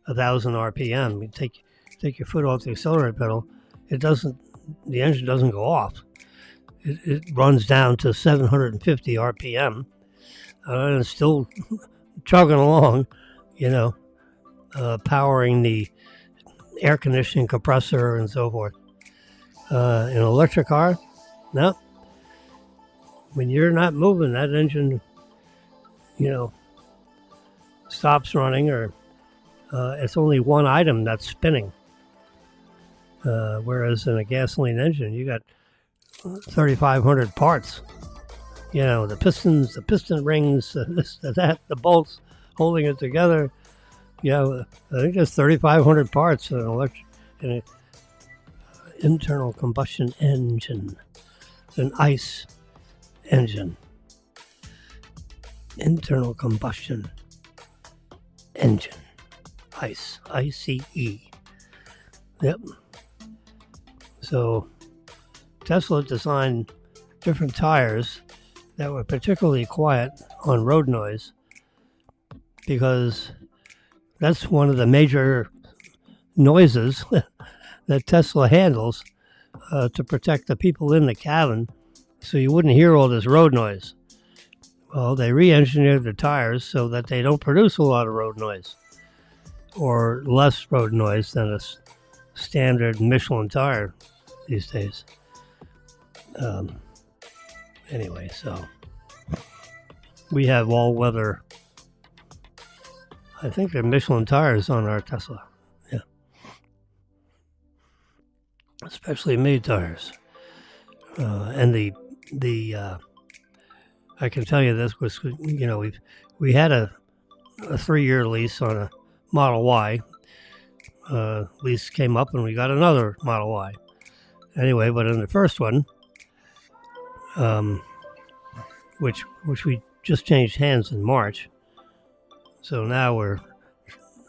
1,000 RPM. You take your foot off the accelerator pedal, the engine doesn't go off. It runs down to 750 RPM and it's still chugging along, powering the air conditioning compressor and so forth. An electric car, no. When you're not moving, that engine, stops running, or it's only one item that's spinning. Whereas in a gasoline engine, you got 3,500 parts. The pistons, the piston rings, this, that, the bolts holding it together. I think there's 3,500 parts in an internal combustion engine. An ICE engine. Internal combustion engine. ICE. ICE. Yep. So Tesla designed different tires that were particularly quiet on road noise, because that's one of the major noises that Tesla handles to protect the people in the cabin, so you wouldn't hear all this road noise. Well, they re-engineered the tires so that they don't produce a lot of road noise, or less road noise than a standard Michelin tire these days. Anyway, so we have all-weather, I think they're Michelin tires on our Tesla. Yeah. Especially made tires. And the I can tell you this was, we had a 3-year lease on a Model Y. Lease came up and we got another Model Y. Anyway, but in the first one, which we just changed hands in March, so now we're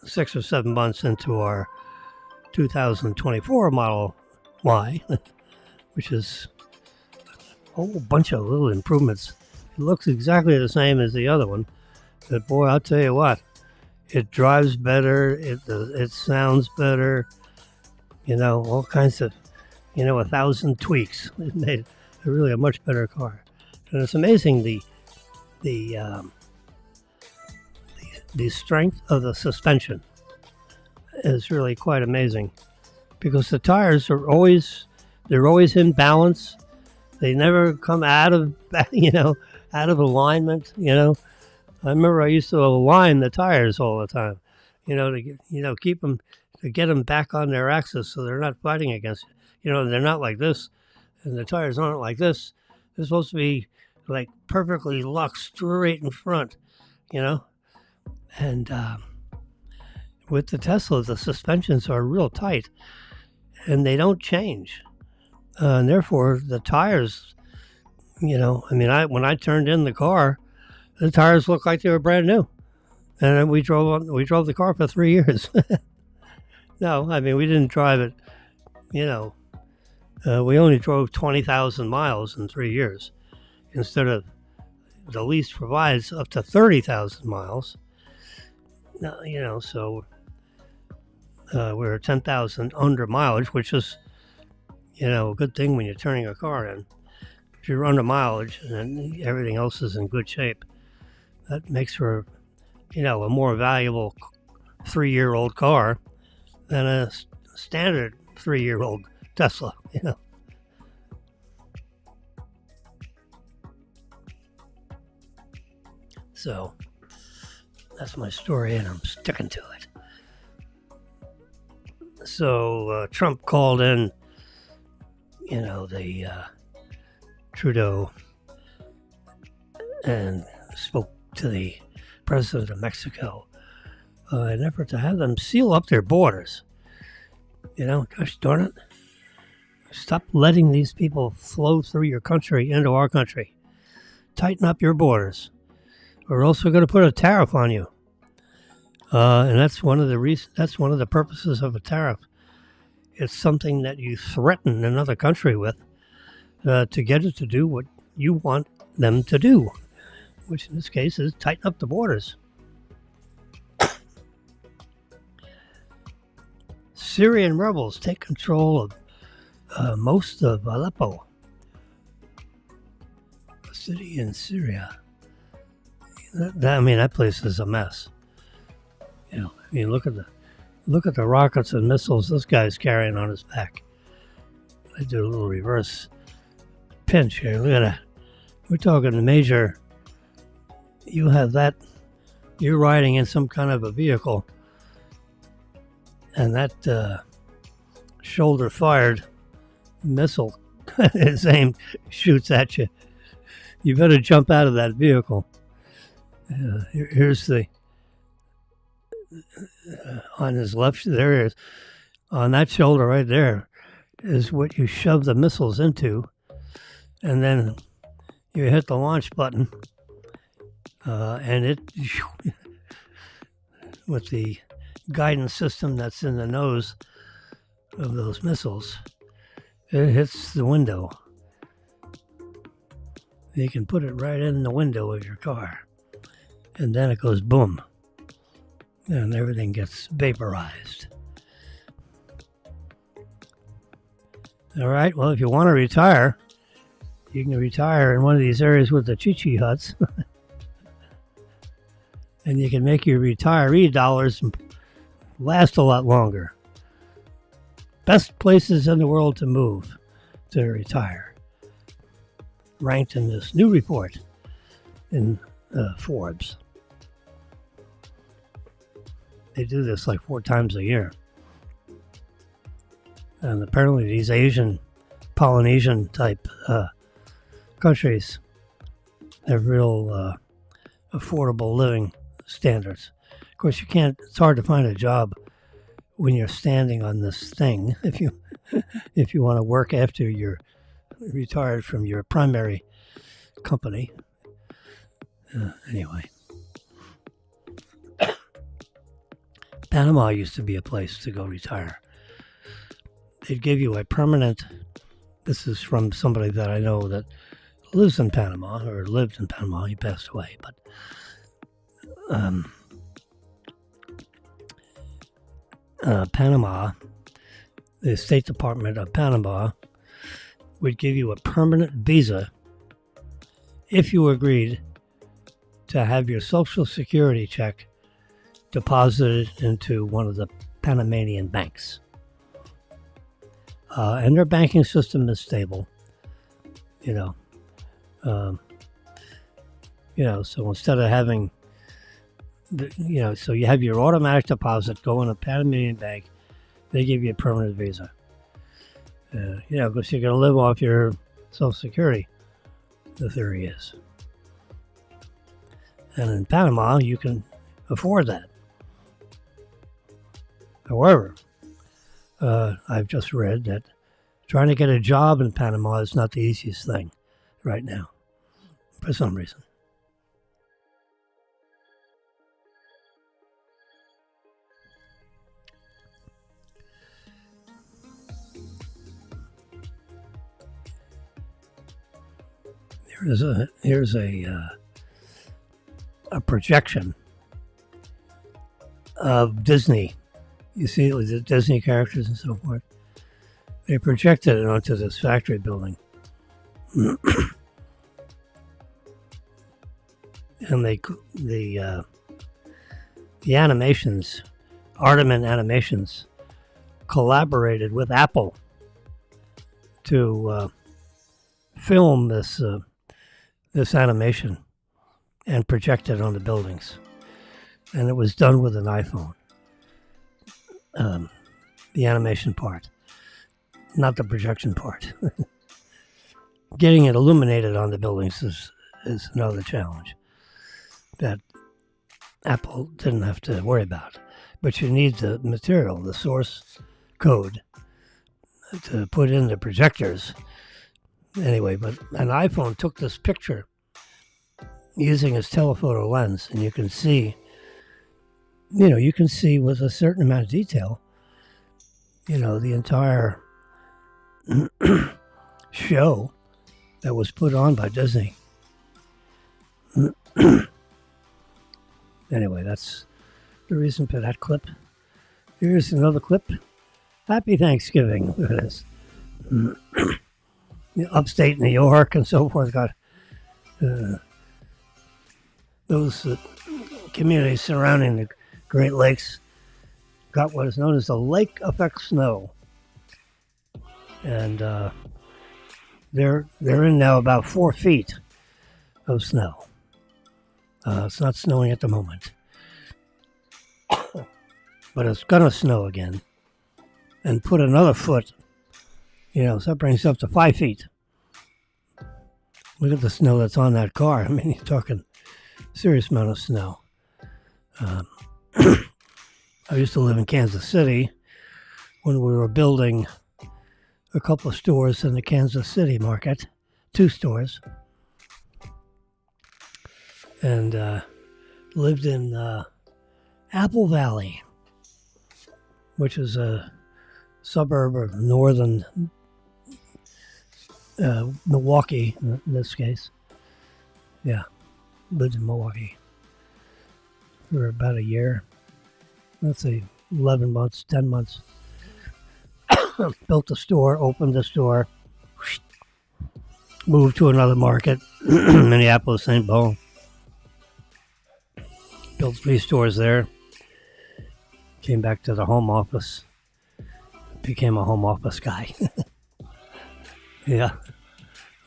6 or 7 months into our 2024 Model Y, which is a whole bunch of little improvements. It looks exactly the same as the other one, but boy, I'll tell you what, it drives better, it sounds better, all kinds of, 1,000 tweaks. It made it really a much better car. And it's amazing the strength of the suspension is really quite amazing, because the tires are always in balance. They never come out of alignment. I remember I used to align the tires all the time, to keep them, to get them back on their axis so they're not fighting against you. They're not like this, and the tires aren't like this. They're supposed to be like perfectly locked straight in front, And with the Tesla, the suspensions are real tight, and they don't change. And therefore, the tires, when I turned in the car, the tires looked like they were brand new. And we drove the car for 3 years. No, we didn't drive it, we only drove 20,000 miles in 3 years, instead of the lease provides up to 30,000 miles. No, so we're 10,000 under mileage, which is, a good thing when you're turning a car in. If you're under mileage and everything else is in good shape, that makes for, a more valuable 3-year-old car than a standard 3-year-old Tesla, So that's my story, and I'm sticking to it. So Trump called in, the Trudeau, and spoke to the president of Mexico in an effort to have them seal up their borders. Gosh darn it. Stop letting these people flow through your country into our country. Tighten up your borders, or else we're going to put a tariff on you. And that's one of the purposes of a tariff. It's something that you threaten another country with to get it to do what you want them to do, which in this case is tighten up the borders. Syrian rebels take control of most of Aleppo, a city in Syria. That place is a mess. You know, I mean, look at the rockets and missiles this guy's carrying on his back. I do a little reverse pinch here. Look at that. We're talking a major. You have that. You're riding in some kind of a vehicle, and that shoulder-fired missile is aimed, shoots at you. You better jump out of that vehicle. Here's the on his left. There is on that shoulder right there is what you shove the missiles into, and then you hit the launch button, and it with the guidance system that's in the nose of those missiles, it hits the window. You can put it right in the window of your car, and then it goes boom, and everything gets vaporized. All right, well, if you want to retire, you can retire in one of these areas with the chi-chi huts, and you can make your retiree dollars last a lot longer. Best places in the world to move to retire, ranked in this new report in Forbes. They do this like 4 times a year. And apparently these Asian, Polynesian type countries have real affordable living standards. Of course, it's hard to find a job when you're standing on this thing if you want to work after you're retired from your primary company. Anyway, Panama used to be a place to go retire. They'd give you a permanent, this is from somebody that I know that lives in Panama, or lived in Panama, he passed away, but Panama, the State Department of Panama would give you a permanent visa if you agreed to have your Social Security check deposited into one of the Panamanian banks. And their banking system is stable, so instead of having, so you have your automatic deposit go in a Panamanian bank, they give you a permanent visa. Because you're going to live off your Social Security, the theory is. And in Panama, you can afford that. However, I've just read that trying to get a job in Panama is not the easiest thing right now, for some reason. Here's a projection of Disney. You see the Disney characters and so forth. They projected it onto this factory building. And the animations, Artemin Animations, collaborated with Apple to film this animation and project it on the buildings. And it was done with an iPhone. The animation part, not the projection part. Getting it illuminated on the buildings is another challenge that Apple didn't have to worry about. But you need the material, the source code, to put in the projectors. Anyway, but an iPhone took this picture using its telephoto lens, and you can see with a certain amount of detail, the entire show that was put on by Disney. Anyway, that's the reason for that clip. Here's another clip. Happy Thanksgiving. Look at this. Upstate New York and so forth got those communities surrounding Great Lakes got what is known as the lake effect snow. And they're in now about 4 feet of snow. It's not snowing at the moment. But it's going to snow again. And put another foot, so that brings up to 5 feet. Look at the snow that's on that car. I mean, you're talking serious amount of snow. I used to live in Kansas City when we were building a couple of stores in the Kansas City market, 2 stores, and lived in Apple Valley, which is a suburb of northern Milwaukee, in this case. Yeah, lived in Milwaukee for about a year. Let's see, 11 months, 10 months. Built a store, opened a store, moved to another market, Minneapolis, St. Paul. Built 3 stores there. Came back to the home office. Became a home office guy. Yeah,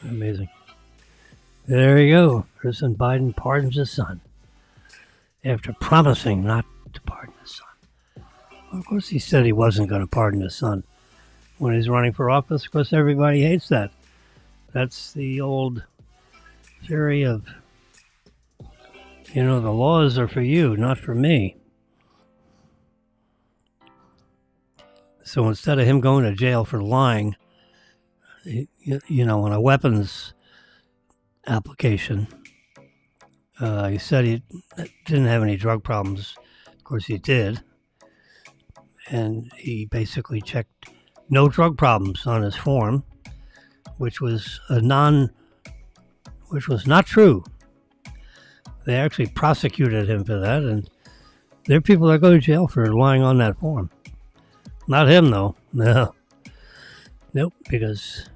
amazing. There you go. President Biden pardons his son after promising not to pardon his son. Well, of course, he said he wasn't going to pardon his son when he's running for office. Of course, everybody hates that. That's the old theory of, the laws are for you, not for me. So instead of him going to jail for lying, on a weapons application, he said he didn't have any drug problems. Of course, he did. And he basically checked no drug problems on his form, which was not true. They actually prosecuted him for that, and there are people that go to jail for lying on that form. Not him, though. No. Nope, because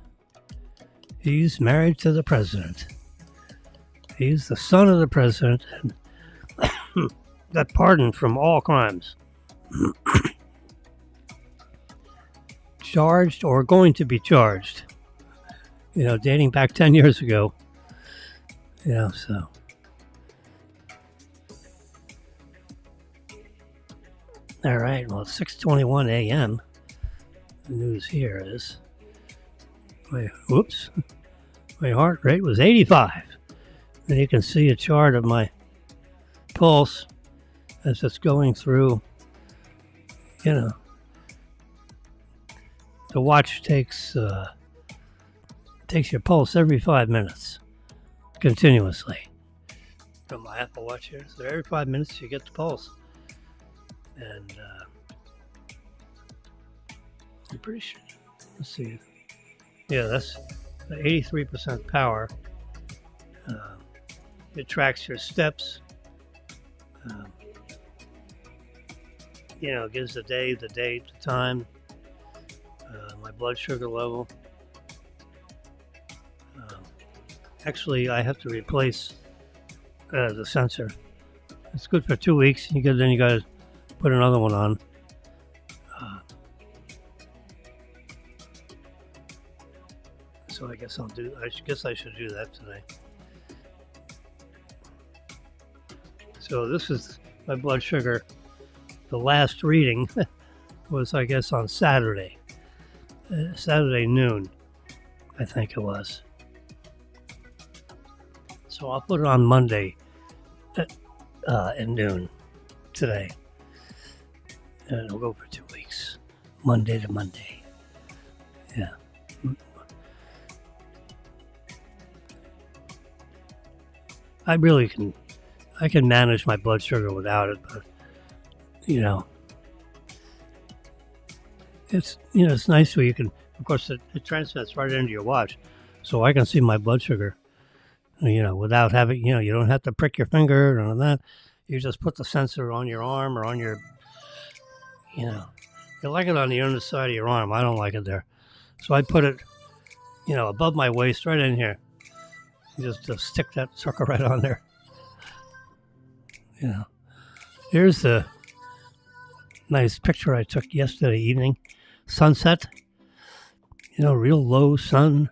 he's married to the president. He's the son of the president and got pardoned from all crimes. Charged or going to be charged. Dating back 10 years ago. So. All right, well, it's 6:21 a.m. The news here is, my heart rate was 85. And you can see a chart of my pulse as it's going through, the watch takes your pulse every 5 minutes, continuously. From my Apple Watch here, so every 5 minutes you get the pulse. And I'm pretty sure, let's see, yeah, that's 83% power. It tracks your steps, gives the day, the date, the time, my blood sugar level. Actually, I have to replace the sensor. It's good for 2 weeks. Then you got to put another one on. So I guess I should do that today. So this is my blood sugar. The last reading was, I guess, on Saturday. Saturday noon, I think it was. So I'll put it on Monday at noon today. And it'll go for 2 weeks. Monday to Monday. Yeah. I can manage my blood sugar without it, but it's nice where you can, of course, it transmits right into your watch, so I can see my blood sugar, without having, you don't have to prick your finger or none of that. You just put the sensor on your arm or on your, you like it on the underside of your arm. I don't like it there. So I put it, above my waist, right in here. Just stick that sucker right on there. Here's the nice picture I took yesterday evening. Sunset, real low sun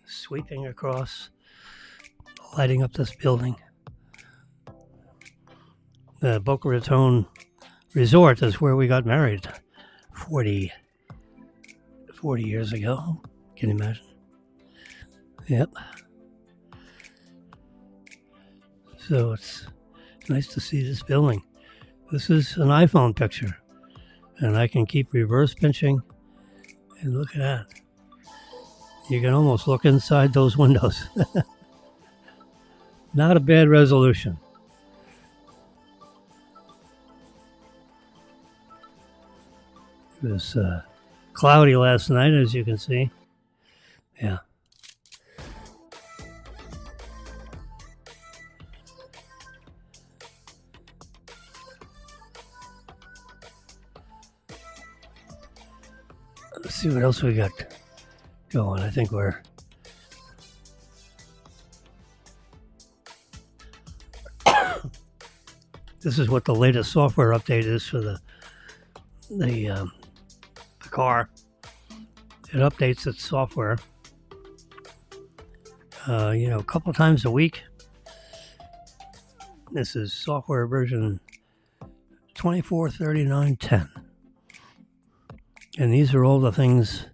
sweeping across, lighting up this building. The Boca Raton Resort is where we got married 40 years ago. Can you imagine? Yep. So it's nice to see this building. This is an iPhone picture, and I can keep reverse pinching, and look at that. You can almost look inside those windows. Not a bad resolution. It was cloudy last night, as you can see. Yeah. Let's see what else we got going. I think we're... This is what the latest software update is for the car. It updates its software, a couple times a week. This is software version 243910. And these are all the things,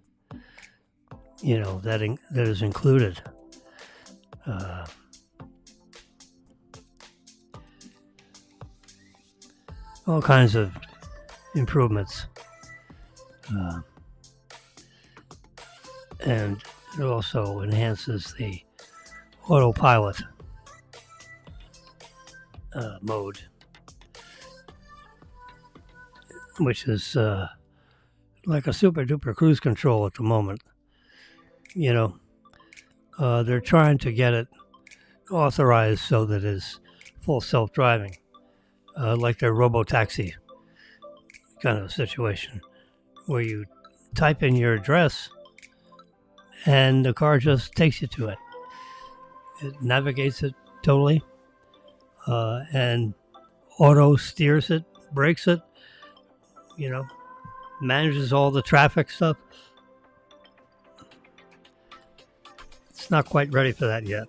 that is included. All kinds of improvements. And it also enhances the autopilot mode, which is like a super duper cruise control at the moment. They're trying to get it authorized so that it's full self-driving, like their robo-taxi kind of situation, where you type in your address and the car just takes you to it. It navigates it totally, and auto steers it, brakes it, manages all the traffic stuff. It's not quite ready for that yet.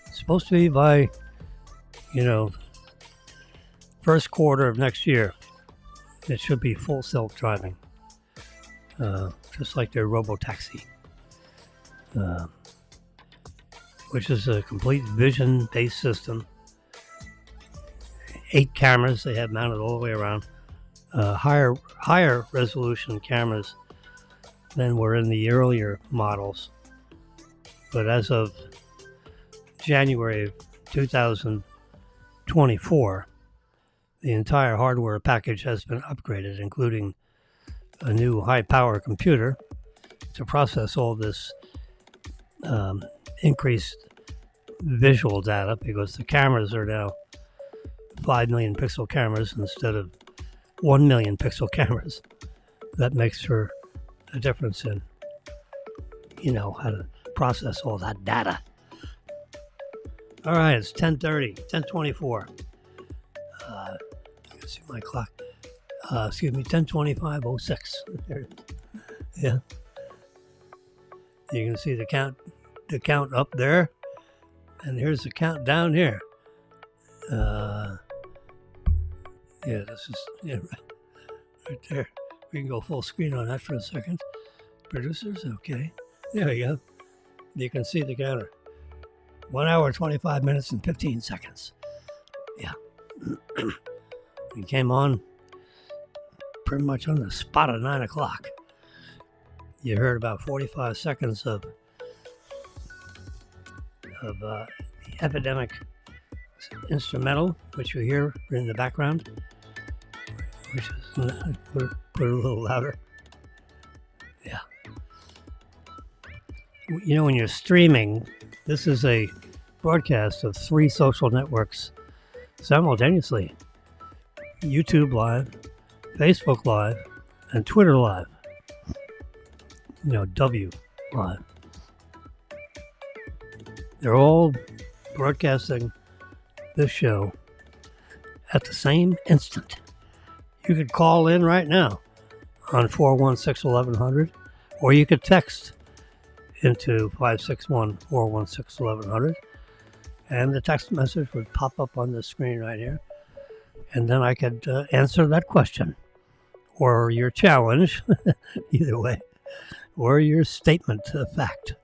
It's supposed to be by, first quarter of next year. It should be full self-driving, just like their robo-taxi, which is a complete vision-based system. 8 cameras they have mounted all the way around. Higher resolution cameras than were in the earlier models. But as of January of 2024, the entire hardware package has been upgraded, including a new high-power computer to process all this increased visual data, because the cameras are now 5 million pixel cameras instead of 1 million pixel cameras. That makes for a difference in, how to process all that data. All right, it's 10:24. I can see my clock. 10:25:06. Yeah. You can see the count up there, and here's the count down here. This is right there. We can go full screen on that for a second. Producers, okay. There we go. You can see the counter. 1 hour, 25 minutes, and 15 seconds. Yeah. We came on pretty much on the spot at 9 o'clock. You heard about 45 seconds of the epidemic instrumental, which you hear in the background, which is put it a little louder. Yeah. When you're streaming, this is a broadcast of 3 social networks simultaneously: YouTube Live, Facebook Live, and Twitter Live. W Live. They're all broadcasting this show at the same instant. you could call in right now on 416-1100, or you could text into 561-416-1100, and the text message would pop up on the screen right here, and then I could answer that question, or your challenge, either way, or your statement of fact,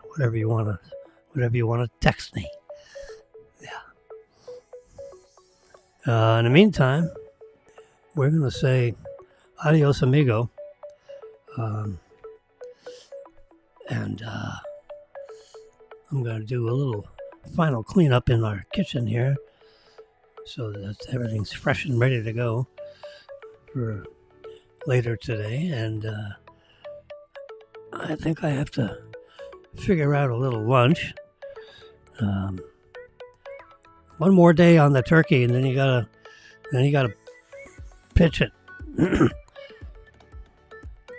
whatever you want to text me. Yeah. In the meantime, we're going to say adios, amigo. And I'm going to do a little final cleanup in our kitchen here so that everything's fresh and ready to go for later today. And I think I have to figure out a little lunch. One more day on the turkey, and then you gotta pitch it.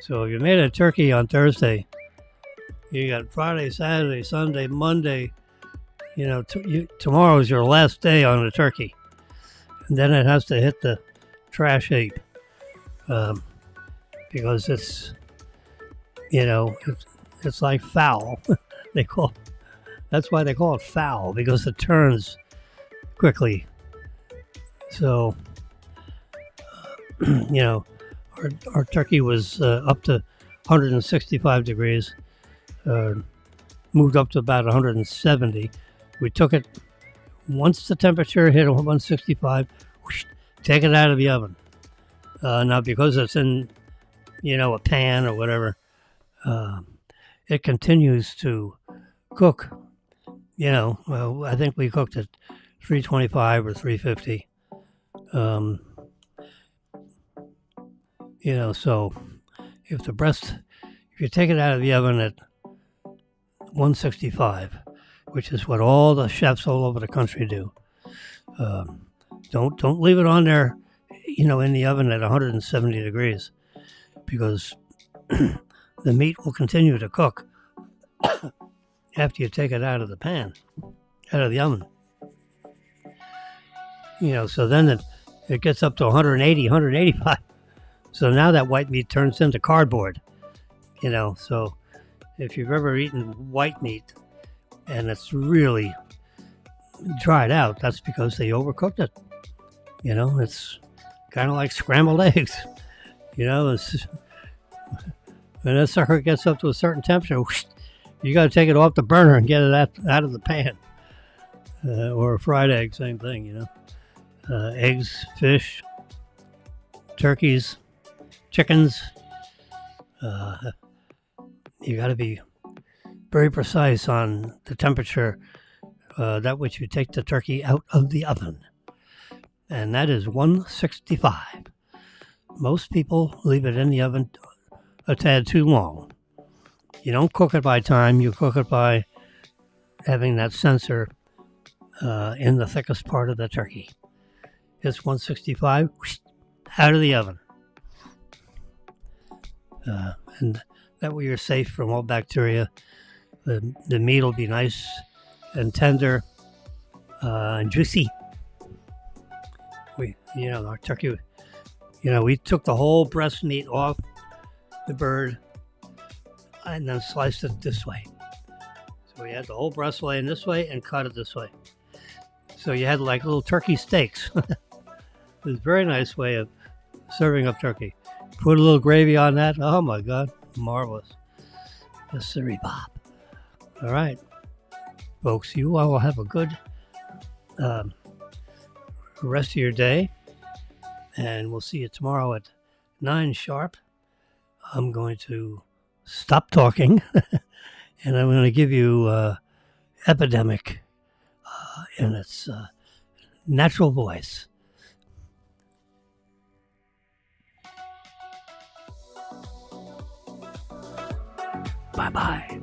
So if you made a turkey on Thursday, you got Friday, Saturday, Sunday, Monday. You know, tomorrow is your last day on the turkey, and then it has to hit the trash heap because it's, you know, it's like fowl. That's why they call it fowl, because it turns quickly. So, you know, our turkey was up to 165 degrees, moved up to about 170. We took it, once the temperature hit 165, whoosh, take it out of the oven. Now, because it's in, you know, a pan or whatever, it continues to cook. You know, well, I think we cooked at 325 or 350. You know, so if you take it out of the oven at 165, which is what all the chefs all over the country do, don't leave it on there, you know, in the oven at 170 degrees, because the meat will continue to cook after you take it out of the pan, out of the oven. You know, so then it gets up to 180, 185. So now that white meat turns into cardboard, you know. So if you've ever eaten white meat and it's really dried out, that's because they overcooked it. You know, it's kind of like scrambled eggs. You know, when that sucker gets up to a certain temperature, whoosh, you got to take it off the burner and get it out of the pan. Or a fried egg, same thing, you know. Eggs, fish, turkeys, chickens. You got to be very precise on the temperature that which you take the turkey out of the oven. And that is 165. Most people leave it in the oven a tad too long. You don't cook it by time, you cook it by having that sensor in the thickest part of the turkey. It's 165, whoosh, out of the oven. And that way you're safe from all bacteria. The meat will be nice and tender and juicy. Our turkey, we took the whole breast meat off the bird and then sliced it this way. So we had the whole breast laying this way and cut it this way. So you had like little turkey steaks. It was a very nice way of serving up turkey. Put a little gravy on that. Oh my God, marvelous. Yes, sirree, Bob. All right, folks, you all will have a good rest of your day, and we'll see you tomorrow at 9 sharp. I'm going to stop talking, and I'm going to give you Epidemic in its natural voice. Bye-bye.